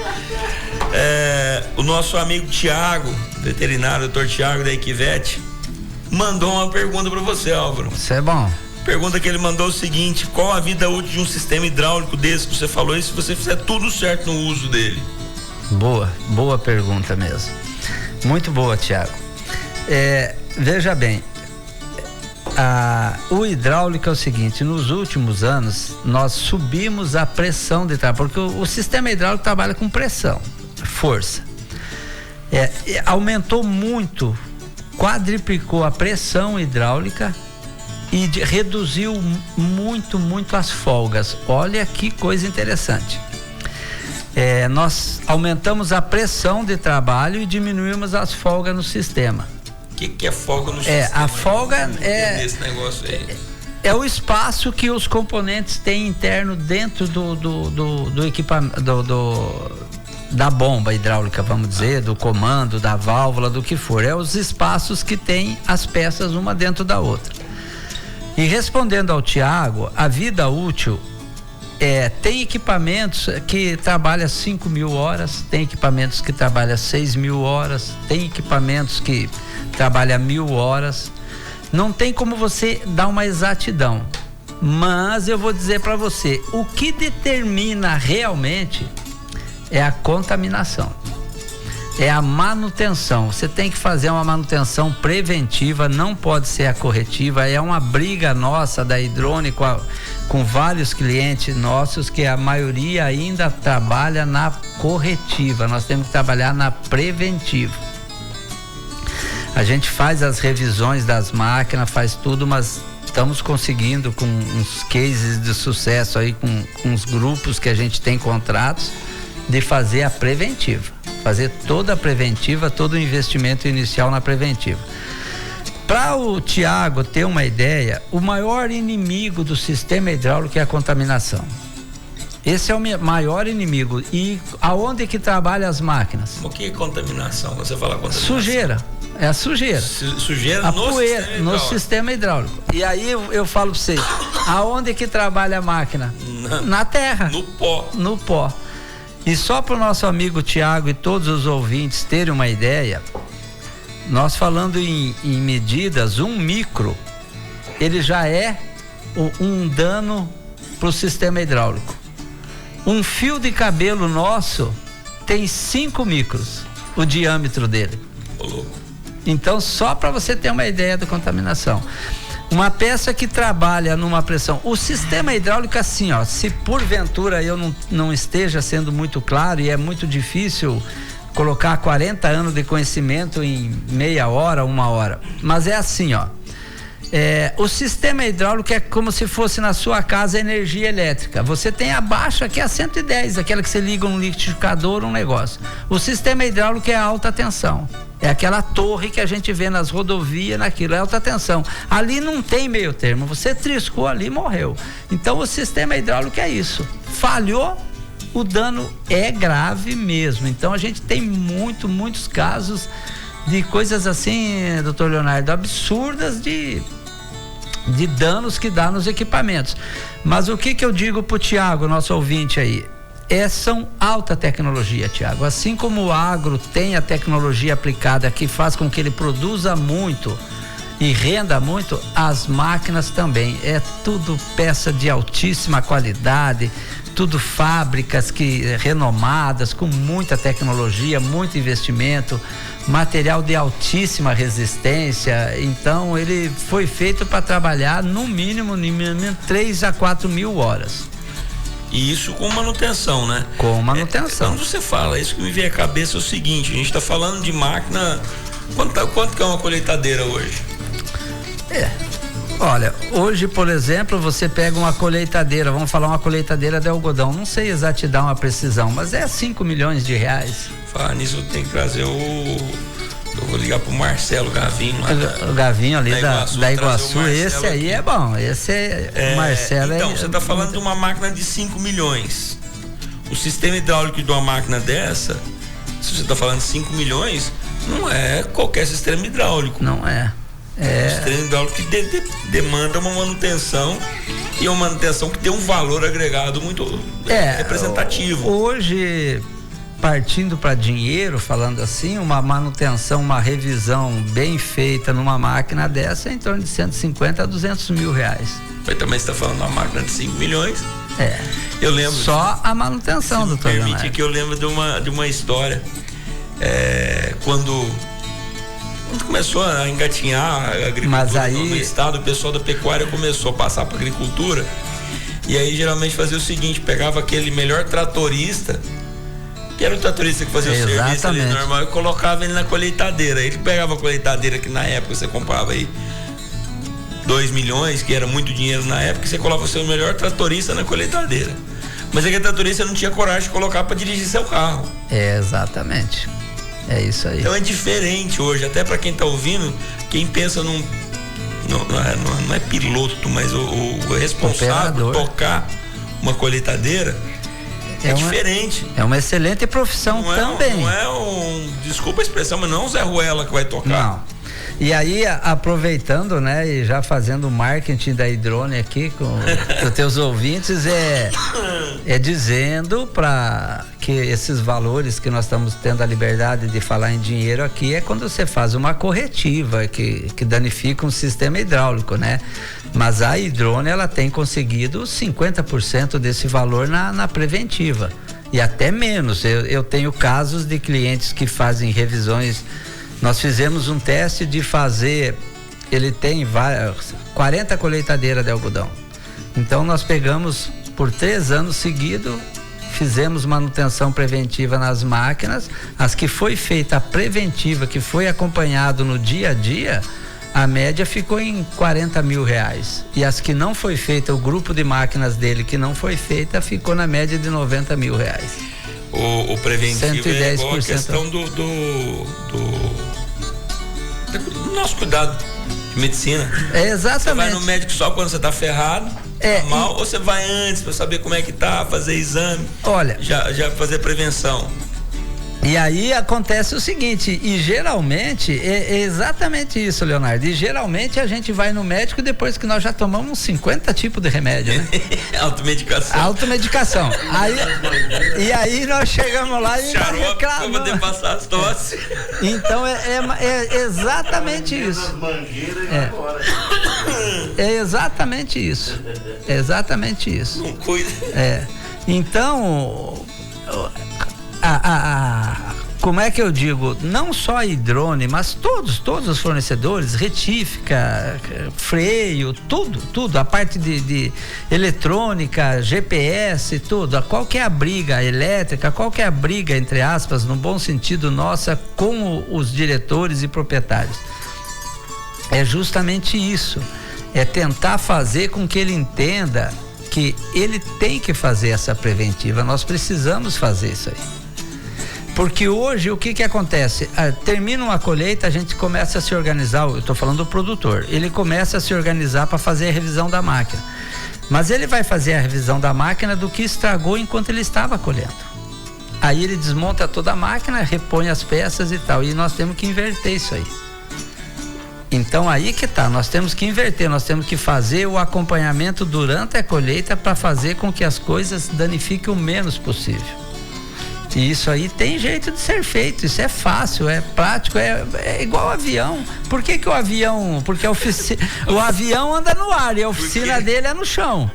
O nosso amigo Tiago, veterinário, doutor Tiago da Equivete, mandou uma pergunta para você, Álvaro. Isso é bom. Pergunta que ele mandou o seguinte: qual a vida útil de um sistema hidráulico desse que você falou, e se você fizer tudo certo no uso dele? Boa pergunta mesmo. Muito boa, Tiago. Veja bem, o hidráulico é o seguinte: nos últimos anos nós subimos a pressão de trabalho, porque o sistema hidráulico trabalha com pressão, força. Aumentou muito, quadriplicou a pressão hidráulica e reduziu muito as folgas. Olha que coisa interessante. Nós aumentamos a pressão de trabalho e diminuímos as folgas no sistema. O que é folga no sistema? A folga esse negócio aí. É o espaço que os componentes têm interno dentro do equipamento, da bomba hidráulica, vamos dizer, do comando, da válvula, do que for. É os espaços que tem as peças uma dentro da outra. E respondendo ao Tiago, a vida útil tem equipamentos que trabalham 5.000 horas, tem equipamentos que trabalham 6.000 horas, tem equipamentos que trabalham 1.000 horas. Não tem como você dar uma exatidão, mas eu vou dizer para você, o que determina realmente é a contaminação, é a manutenção. Você tem que fazer uma manutenção preventiva, não pode ser a corretiva. É uma briga nossa da Hidrone com vários clientes nossos, que a maioria ainda trabalha na corretiva. Nós temos que trabalhar na preventiva. A gente faz as revisões das máquinas, faz tudo, mas estamos conseguindo, com uns cases de sucesso aí, com os grupos que a gente tem contratos, de fazer a preventiva, fazer toda a preventiva, todo o investimento inicial na preventiva. Para o Tiago ter uma ideia, o maior inimigo do sistema hidráulico é a contaminação. Esse é o maior inimigo. E aonde que trabalha as máquinas? O que é contaminação? Você fala contaminação? Sujeira. É a sujeira. Sujeira a no poeira, sistema no sistema hidráulico. E aí eu falo para vocês, aonde que trabalha a máquina? Na terra. No pó. No pó. E só para o nosso amigo Tiago e todos os ouvintes terem uma ideia, nós falando em medidas, 1 micro, ele já é um dano para o sistema hidráulico. Um fio de cabelo nosso tem 5 micros, o diâmetro dele. Ô, louco. Então, só para você ter uma ideia da contaminação. Uma peça que trabalha numa pressão. O sistema hidráulico, assim, se porventura eu não esteja sendo muito claro, e é muito difícil colocar 40 anos de conhecimento em meia hora, 1 hora. Mas é assim, o sistema hidráulico é como se fosse na sua casa energia elétrica. Você tem a baixa, que é a 110, aquela que você liga um liquidificador, um negócio. O sistema hidráulico é a alta tensão. É aquela torre que a gente vê nas rodovias, naquilo, é alta tensão. Ali não tem meio termo, você triscou ali e morreu. Então o sistema hidráulico é isso. Falhou, o dano é grave mesmo. Então a gente tem muitos casos de coisas assim, doutor Leonardo, absurdas de danos que dá nos equipamentos. Mas o que eu digo pro Tiago, nosso ouvinte aí? São alta tecnologia, Tiago. Assim como o agro tem a tecnologia aplicada que faz com que ele produza muito e renda muito, as máquinas também. É tudo peça de altíssima qualidade, tudo fábricas renomadas, com muita tecnologia, muito investimento, material de altíssima resistência. Então ele foi feito para trabalhar no mínimo 3 a 4 mil horas. E isso com manutenção, né? Com manutenção. Quando você fala isso, que me vem à cabeça é o seguinte: a gente está falando de máquina. Quanto que é uma colheitadeira hoje? Olha, hoje, por exemplo, você pega uma colheitadeira, vamos falar uma colheitadeira de algodão, não sei exatamente uma precisão, mas é 5 milhões de reais. Falar nisso, eu tenho que trazer eu vou ligar pro Marcelo Gavinho lá o Gavinho ali da Iguaçu, esse aí é bom, o Marcelo então, você tá falando de uma máquina de 5 milhões. O sistema hidráulico de uma máquina dessa, se você tá falando de 5 milhões, não é qualquer sistema hidráulico. Não é. Um sistema hidráulico que demanda uma manutenção, e uma manutenção que tem um valor agregado muito representativo. Hoje, partindo para dinheiro, falando assim, uma manutenção, uma revisão bem feita numa máquina dessa é em torno de 150 a 200 mil reais. Mas também você está falando de uma máquina de 5 milhões. Eu lembro. Só a manutenção, doutor. Permite que eu lembro de uma história. Quando começou a engatinhar a agricultura no estado, o pessoal da pecuária começou a passar para agricultura, e aí geralmente fazia o seguinte: pegava aquele melhor tratorista, que era o tratorista que fazia o serviço ali normal, e colocava ele na colheitadeira. Ele pegava a colheitadeira que na época você comprava aí 2 milhões, que era muito dinheiro na época, e você colocava o seu melhor tratorista na colheitadeira. Mas aquele tratorista não tinha coragem de colocar para dirigir seu carro. Exatamente. É isso aí. Então é diferente hoje, até para quem tá ouvindo, quem pensa não é piloto, mas o responsável por tocar uma colheitadeira é diferente. É uma excelente profissão também. Não é desculpa a expressão, mas não é um Zé Ruela que vai tocar. Não. E aí, aproveitando, né, e já fazendo o marketing da Hidrone aqui com os teus ouvintes, é dizendo para que esses valores que nós estamos tendo a liberdade de falar em dinheiro aqui é quando você faz uma corretiva que danifica um sistema hidráulico, né? Mas a Hidrone, ela tem conseguido 50% desse valor na preventiva, e até menos. Eu tenho casos de clientes que fazem revisões. Nós fizemos um teste de fazer, ele tem 40 colheitadeiras de algodão. Então nós pegamos por 3 anos seguidos, fizemos manutenção preventiva nas máquinas. As que foi feita a preventiva, que foi acompanhado no dia a dia, a média ficou em 40 mil reais. E as que não foi feita, o grupo de máquinas dele que não foi feita, ficou na média de 90 mil reais. O preventivo 110%. É igual a questão do nosso cuidado de medicina. Exatamente. Você vai no médico só quando você tá ferrado, tá mal, ou você vai antes para saber como é que tá, fazer exame. Olha, já fazer prevenção. E aí acontece o seguinte, e geralmente é exatamente isso, Leonardo. E geralmente a gente vai no médico depois que nós já tomamos 50 tipos de remédio, né? Automedicação. E aí nós chegamos lá e reclamamos. Pra poder passar as tosse. Então é exatamente isso. É exatamente isso. É exatamente isso. Não cuida. Então, como é que eu digo, não só a Hidrone, mas todos os fornecedores, retífica, freio, tudo, a parte de eletrônica, GPS, tudo, qual que é a briga elétrica, qual que é a briga, entre aspas, no bom sentido nossa, com os diretores e proprietários? É justamente isso, é tentar fazer com que ele entenda que ele tem que fazer essa preventiva, nós precisamos fazer isso aí. Porque hoje o que acontece? Termina uma colheita, a gente começa a se organizar, eu estou falando do produtor, ele começa a se organizar para fazer a revisão da máquina. Mas ele vai fazer a revisão da máquina do que estragou enquanto ele estava colhendo. Aí ele desmonta toda a máquina, repõe as peças e tal, e nós temos que inverter isso aí. Então aí que tá, nós temos que inverter, nós temos que fazer o acompanhamento durante a colheita para fazer com que as coisas danifiquem o menos possível. E isso aí tem jeito de ser feito, isso é fácil, é prático, é igual avião. Por que o avião? Porque o avião anda no ar e a oficina dele é no chão.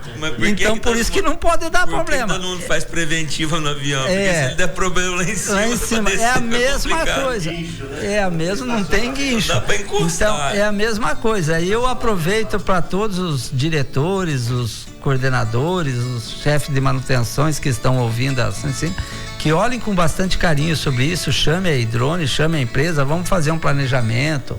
Então por isso que não pode dar problema. Todo mundo faz preventiva no avião, porque se ele der problema lá em cima é a mesma coisa. É a mesma, não tem guincho. Não dá pra encostar. Então é a mesma coisa. E eu aproveito para todos os diretores, os coordenadores, os chefes de manutenções que estão ouvindo assim, que olhem com bastante carinho sobre isso, chame a Hidrone, chame a empresa, vamos fazer um planejamento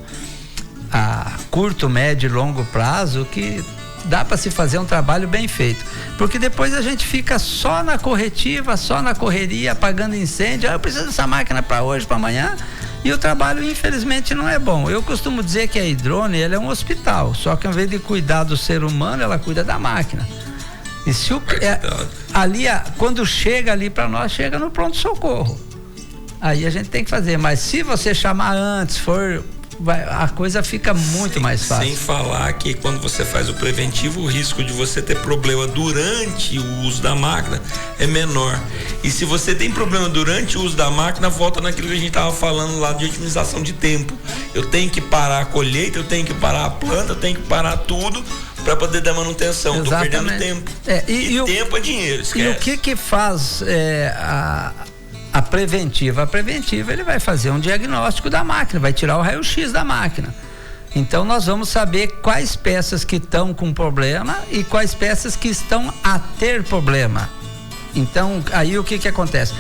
a curto, médio e longo prazo que dá para se fazer um trabalho bem feito, porque depois a gente fica só na corretiva, só na correria, apagando incêndio. Eu preciso dessa máquina para hoje, para amanhã, e o trabalho infelizmente não é bom. Eu costumo dizer que a Hidrone, ela é um hospital, só que ao invés de cuidar do ser humano, ela cuida da máquina. E se quando chega ali para nós, chega no pronto-socorro, aí a gente tem que fazer, mas se você chamar antes, a coisa fica muito mais fácil. Sem falar que quando você faz o preventivo, o risco de você ter problema durante o uso da máquina é menor. E se você tem problema durante o uso da máquina, volta naquilo que a gente estava falando lá de otimização de tempo. Eu tenho que parar a colheita, eu tenho que parar a planta, eu tenho que parar tudo para poder dar manutenção. Estou perdendo tempo. E tempo é dinheiro, esquece. E o que faz a preventiva? A preventiva, ele vai fazer um diagnóstico da máquina, vai tirar o raio-x da máquina. Então nós vamos saber quais peças que estão com problema e quais peças que estão a ter problema. Então aí o que acontece?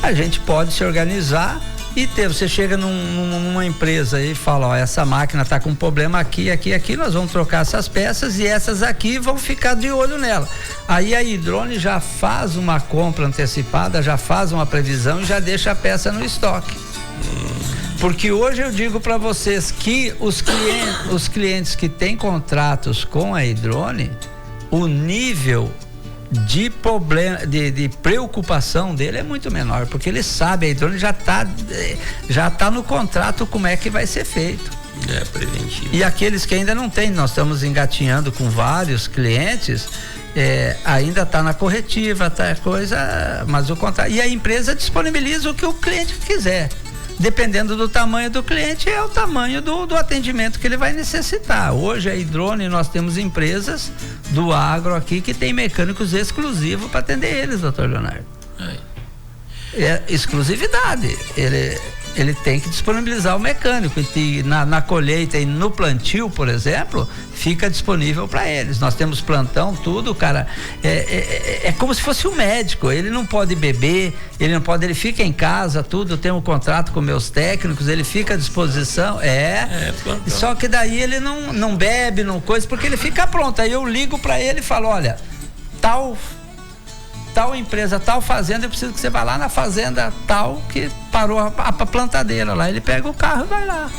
A gente pode se organizar e você chega numa empresa e fala, ó, essa máquina tá com problema aqui, nós vamos trocar essas peças e essas aqui vão ficar de olho nela. Aí a Hidrone já faz uma compra antecipada, já faz uma previsão e já deixa a peça no estoque. Porque hoje eu digo para vocês que os clientes que têm contratos com a Hidrone, o nível de problema, de preocupação dele é muito menor, porque ele sabe, a Hidrone já tá no contrato como é que vai ser feito. É preventivo. E aqueles que ainda não tem, nós estamos engatinhando com vários clientes, ainda tá na corretiva, tá coisa, mas o contrato, e a empresa disponibiliza o que o cliente quiser. Dependendo do tamanho do cliente, é o tamanho do atendimento que ele vai necessitar. Hoje a Hidrone, nós temos empresas do agro aqui que tem mecânicos exclusivos para atender eles, doutor Leonardo. É exclusividade. Ele tem que disponibilizar o mecânico e na colheita e no plantio, por exemplo, fica disponível para eles. Nós temos plantão, tudo, cara. É como se fosse um médico. Ele não pode beber, ele fica em casa, tudo. Eu tenho um contrato com meus técnicos, ele fica à disposição. Só que daí ele não bebe, não coisa, porque ele fica pronto. Aí eu ligo para ele e falo, olha, tal empresa, tal fazenda, eu preciso que você vá lá na fazenda tal que parou a plantadeira lá. Ele pega o carro e vai lá.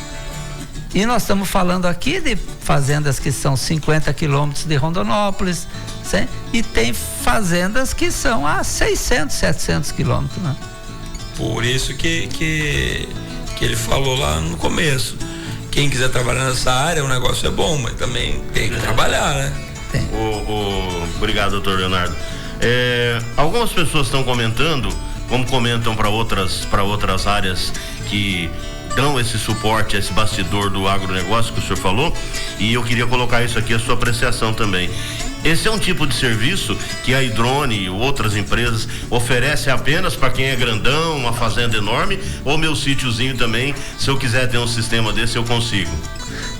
E nós estamos falando aqui de fazendas que são 50 quilômetros de Rondonópolis, e tem fazendas que são a 600, 700 quilômetros, né? Por isso que ele falou lá no começo, quem quiser trabalhar nessa área, o negócio é bom, mas também tem que trabalhar, né? Obrigado, doutor Leonardo. Algumas pessoas estão comentando, como comentam para outras áreas que dão esse suporte, esse bastidor do agronegócio que o senhor falou, e eu queria colocar isso aqui, a sua apreciação também. Esse é um tipo de serviço que a Hidrone e outras empresas oferecem apenas para quem é grandão, uma fazenda enorme, ou meu sítiozinho também, se eu quiser ter um sistema desse, eu consigo?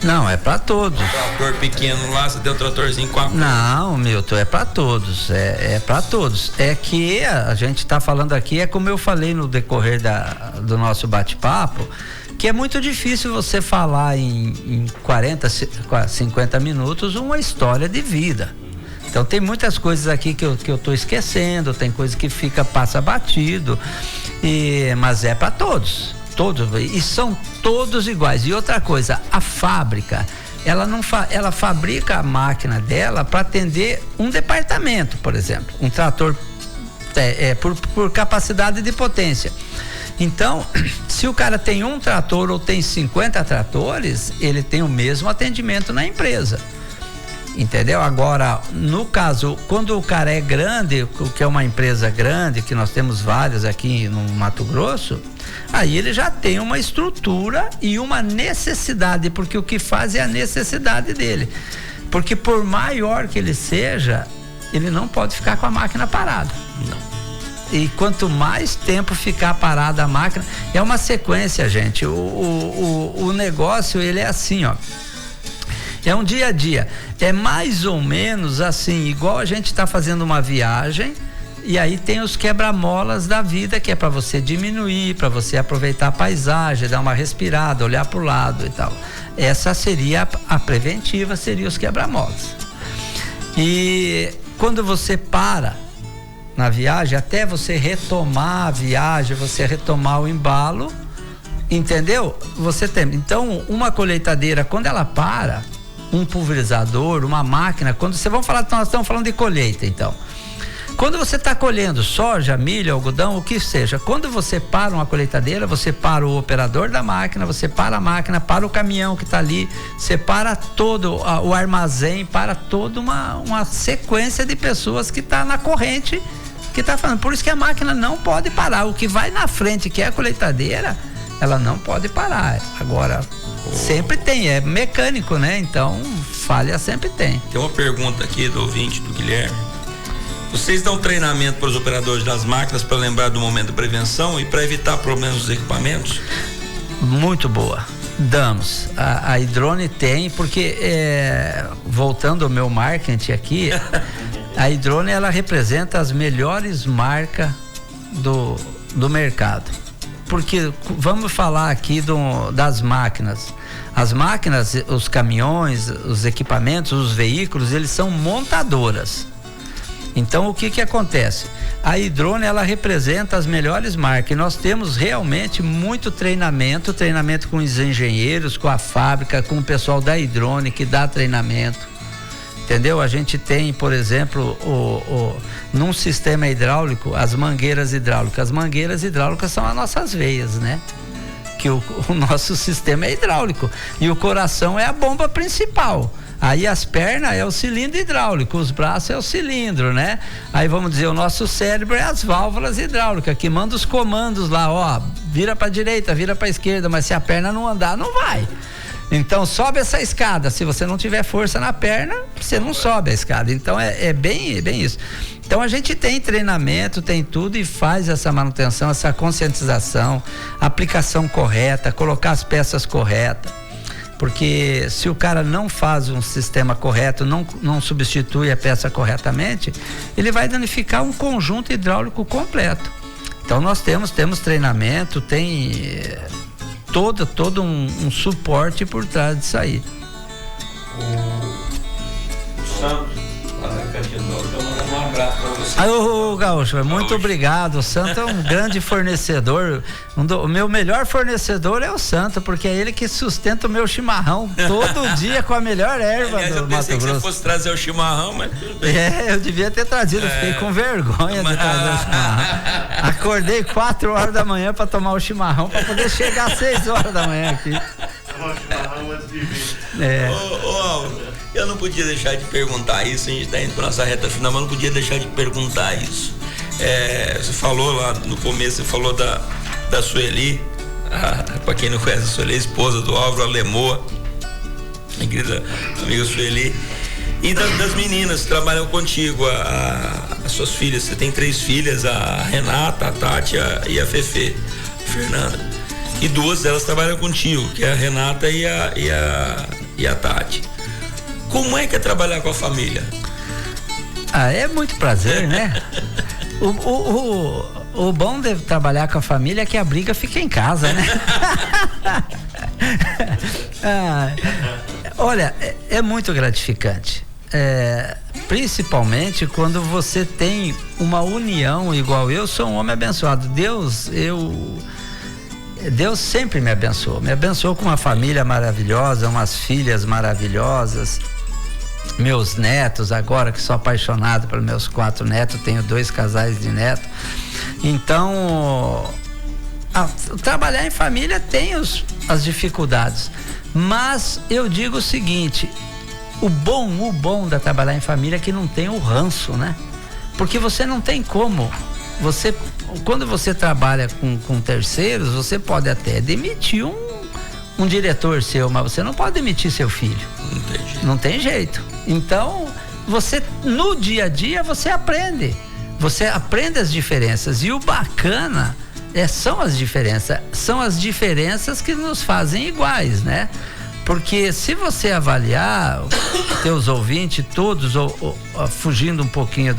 Não, é para todos. Trator pequeno lá, você tem um tratorzinho com a... Não, Milton, é para todos, é para todos. É que a gente tá falando aqui, como eu falei no decorrer do nosso bate-papo, que é muito difícil você falar em 40, 50 minutos uma história de vida. Então tem muitas coisas aqui que eu tô esquecendo, tem coisa que passa batido, mas é para todos, e são todos iguais. E outra coisa, a fábrica, ela fabrica a máquina dela para atender um departamento, por exemplo, um trator por capacidade de potência. Então, se o cara tem um trator ou tem 50 tratores, ele tem o mesmo atendimento na empresa. Entendeu? Agora, no caso, quando o cara é grande, que é uma empresa grande, que nós temos várias aqui no Mato Grosso, aí ele já tem uma estrutura e uma necessidade, porque o que faz é a necessidade dele. Porque por maior que ele seja, ele não pode ficar com a máquina parada. Não. E quanto mais tempo ficar parada a máquina, é uma sequência, gente. O negócio, ele é assim, ó. É um dia a dia. É mais ou menos assim, igual a gente está fazendo uma viagem e aí tem os quebra-molas da vida, que é para você diminuir, para você aproveitar a paisagem, dar uma respirada, olhar para o lado e tal. Essa seria a preventiva, seria os quebra-molas. E quando você para na viagem, até você retomar a viagem, você retomar o embalo, entendeu? Você tem. Então, uma colheitadeira, quando ela para, um pulverizador, uma máquina, quando você vamos falar, nós estamos falando de colheita, então. Quando você está colhendo soja, milho, algodão, o que seja, quando você para uma colheitadeira, você para o operador da máquina, você para a máquina, para o caminhão que está ali, você para todo o armazém, para toda uma sequência de pessoas que está na corrente, que está falando. Por isso que a máquina não pode parar. O que vai na frente, que é a colheitadeira, ela não pode parar. Agora, sempre tem, é mecânico, né? Então, falha sempre tem. Tem uma pergunta aqui do ouvinte, do Guilherme. Vocês dão treinamento para os operadores das máquinas para lembrar do momento de prevenção e para evitar problemas dos equipamentos? Muito boa. Damos. A Hydrone tem, porque voltando ao meu marketing aqui, a Hydrone ela representa as melhores marcas do mercado. Porque vamos falar aqui das máquinas. As máquinas, os caminhões, os equipamentos, os veículos, eles são montadoras. Então o que acontece? A Hydrone ela representa as melhores marcas e nós temos realmente muito treinamento com os engenheiros, com a fábrica, com o pessoal da Hydrone que dá treinamento, entendeu? A gente tem, por exemplo, num sistema hidráulico, as mangueiras hidráulicas são as nossas veias, né? Que o nosso sistema é hidráulico e o coração é a bomba principal. Aí as pernas é o cilindro hidráulico, os braços é o cilindro, né? Aí vamos dizer, o nosso cérebro é as válvulas hidráulicas, que manda os comandos lá, ó, vira pra direita, vira pra esquerda, mas se a perna não andar, não vai. Então sobe essa escada, se você não tiver força na perna, você não sobe a escada. Então é bem isso. Então a gente tem treinamento, tem tudo e faz essa manutenção, essa conscientização, aplicação correta, colocar as peças corretas. Porque se o cara não faz um sistema correto, não substitui a peça corretamente, ele vai danificar um conjunto hidráulico completo. Então nós temos treinamento, tem todo um suporte por trás disso aí. O Santos, lá da Cantina do Norte, um abraço para você. Ô Gaúcho, muito obrigado. O Santo é um grande fornecedor. O meu melhor fornecedor é o Santo, porque é ele que sustenta o meu chimarrão todo dia com a melhor erva do Mato Grosso. Eu pensei que você fosse trazer o chimarrão, mas tudo bem. Eu devia ter trazido, fiquei com vergonha de trazer o chimarrão. Acordei 4 horas da manhã para tomar o chimarrão, para poder chegar às 6 horas da manhã aqui. Tomar o chimarrão antes de vir. Eu não podia deixar de perguntar isso, a gente está indo para nossa reta final, mas não podia deixar de perguntar isso. Você falou lá no começo, você falou da Sueli, para quem não conhece, a Sueli, esposa do Álvaro Alemoa, a querida amiga Sueli, e das meninas que trabalham contigo, as suas filhas. Você tem 3 filhas, a Renata, a Tati e a Fefe, a Fernanda, e 2 delas trabalham contigo, que é a Renata e a Tati. Como é que é trabalhar com a família? É muito prazer, né? O bom de trabalhar com a família é que a briga fica em casa, né? Olha, é muito gratificante. Principalmente quando você tem uma união igual eu sou um homem abençoado. Deus sempre me abençoou com uma família maravilhosa, umas filhas maravilhosas, meus netos agora, que sou apaixonado pelos meus 4 netos, tenho 2 casais de netos. Então, trabalhar em família tem as dificuldades, mas eu digo o seguinte, o bom da trabalhar em família é que não tem o ranço, né? Porque você não tem como, quando você trabalha com terceiros, você pode até demitir um diretor seu, mas você não pode demitir seu filho. Não tem jeito. Então, você no dia a dia você aprende as diferenças, e o bacana são as diferenças que nos fazem iguais, né? Porque se você avaliar, teus ouvintes todos, fugindo um pouquinho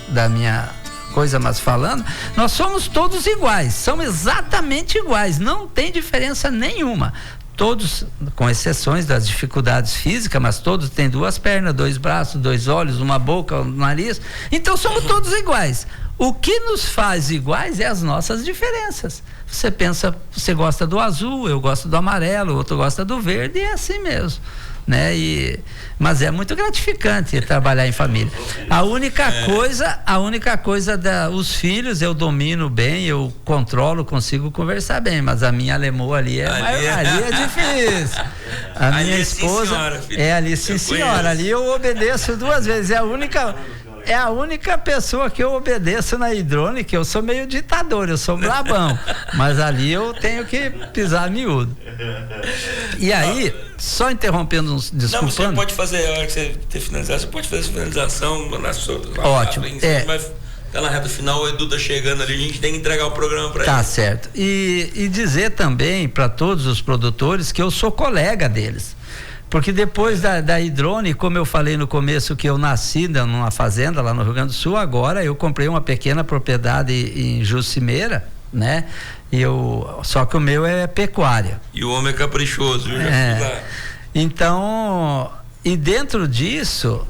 da minha coisa, mas falando, nós somos todos iguais, são exatamente iguais, não tem diferença nenhuma. Todos, com exceções das dificuldades físicas, mas todos têm 2 pernas, 2 braços, 2 olhos, uma boca, um nariz. Então somos todos iguais. O que nos faz iguais é as nossas diferenças. Você pensa, você gosta do azul, eu gosto do amarelo, o outro gosta do verde, e é assim mesmo, né? Mas é muito gratificante trabalhar em família. A única coisa os filhos eu domino bem, eu controlo, consigo conversar bem, mas a minha lemoa ali é difícil. A minha esposa ali sim senhora, ali eu obedeço 2 vezes, é a única pessoa que eu obedeço na Hidrone, que eu sou meio ditador, eu sou brabão, mas ali eu tenho que pisar miúdo. E aí, só interrompendo, desculpando. Não, você pode fazer, a hora que você ter finalizado, você pode fazer essa finalização na sua. Ótimo. Vai tá na reta final, o Edu tá chegando ali, a gente tem que entregar o programa para ele. Tá certo. E dizer também para todos os produtores que eu sou colega deles. Porque depois da Hidrone, como eu falei no começo que eu nasci numa fazenda lá no Rio Grande do Sul, agora eu comprei uma pequena propriedade em Jucimeira, né? Só que o meu é pecuária. E o homem é caprichoso, viu? Então, e dentro disso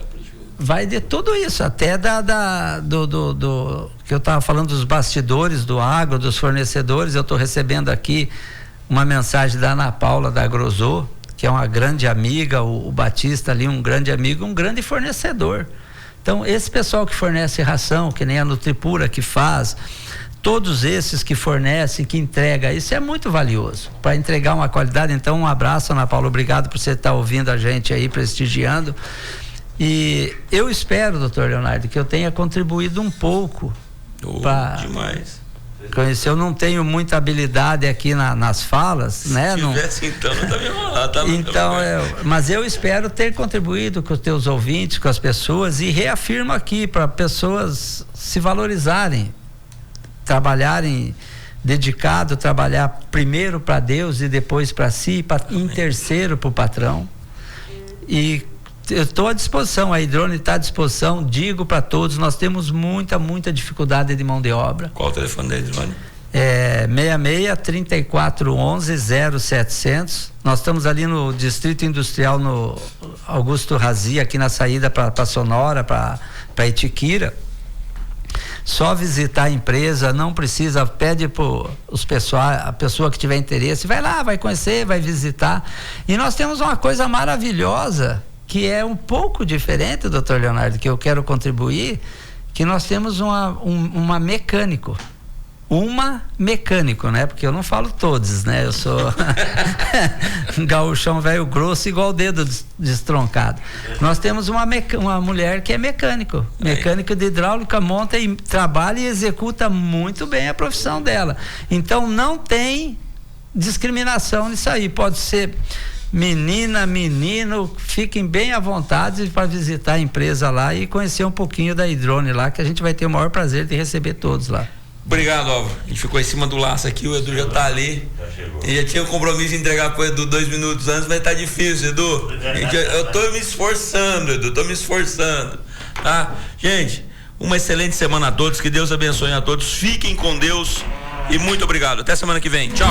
vai de tudo isso, até do que eu estava falando dos bastidores do agro, dos fornecedores. Eu estou recebendo aqui uma mensagem da Ana Paula da Agrozô, que é uma grande amiga, o Batista ali, um grande amigo, um grande fornecedor. Então, esse pessoal que fornece ração, que nem a Nutripura que faz, todos esses que fornecem, que entrega, isso é muito valioso para entregar uma qualidade. Então, um abraço, Ana Paula, obrigado por você estar ouvindo a gente aí, prestigiando. E eu espero, doutor Leonardo, que eu tenha contribuído um pouco demais. Eu não tenho muita habilidade aqui nas falas, né? Se tivesse, então não tá enrolado, tá? Então, mas eu espero ter contribuído com os teus ouvintes, com as pessoas, e reafirmo aqui para pessoas se valorizarem, trabalharem dedicado, trabalhar primeiro para Deus e depois para si, em terceiro para o patrão. E eu estou à disposição, a Hidrone está à disposição, digo para todos, nós temos muita dificuldade de mão de obra. Qual o telefone da Hidrone? 66-3411-0700. Nós estamos ali no Distrito Industrial, no Augusto Razzi, aqui na saída para Sonora, para Itiquira. Só visitar a empresa, não precisa, pede a pessoa que tiver interesse, vai lá, vai conhecer, vai visitar. E nós temos uma coisa maravilhosa, que é um pouco diferente, doutor Leonardo, que eu quero contribuir, que nós temos uma mecânico, né? Porque eu não falo todos, né? Eu sou um gaúchão velho grosso igual o dedo destroncado. Nós temos uma mulher que é mecânico de hidráulica, monta e trabalha e executa muito bem a profissão dela. Então não tem discriminação nisso aí, pode ser menina, menino, fiquem bem à vontade para visitar a empresa lá e conhecer um pouquinho da Hidrone lá, que a gente vai ter o maior prazer de receber todos lá. Obrigado, Álvaro. A gente ficou em cima do laço aqui, o Edu já tá ali. E já tinha o compromisso de entregar pro Edu 2 minutos antes, mas tá difícil, Edu. Eu tô me esforçando, Edu, tá? Gente, uma excelente semana a todos, que Deus abençoe a todos, fiquem com Deus e muito obrigado. Até semana que vem. Tchau.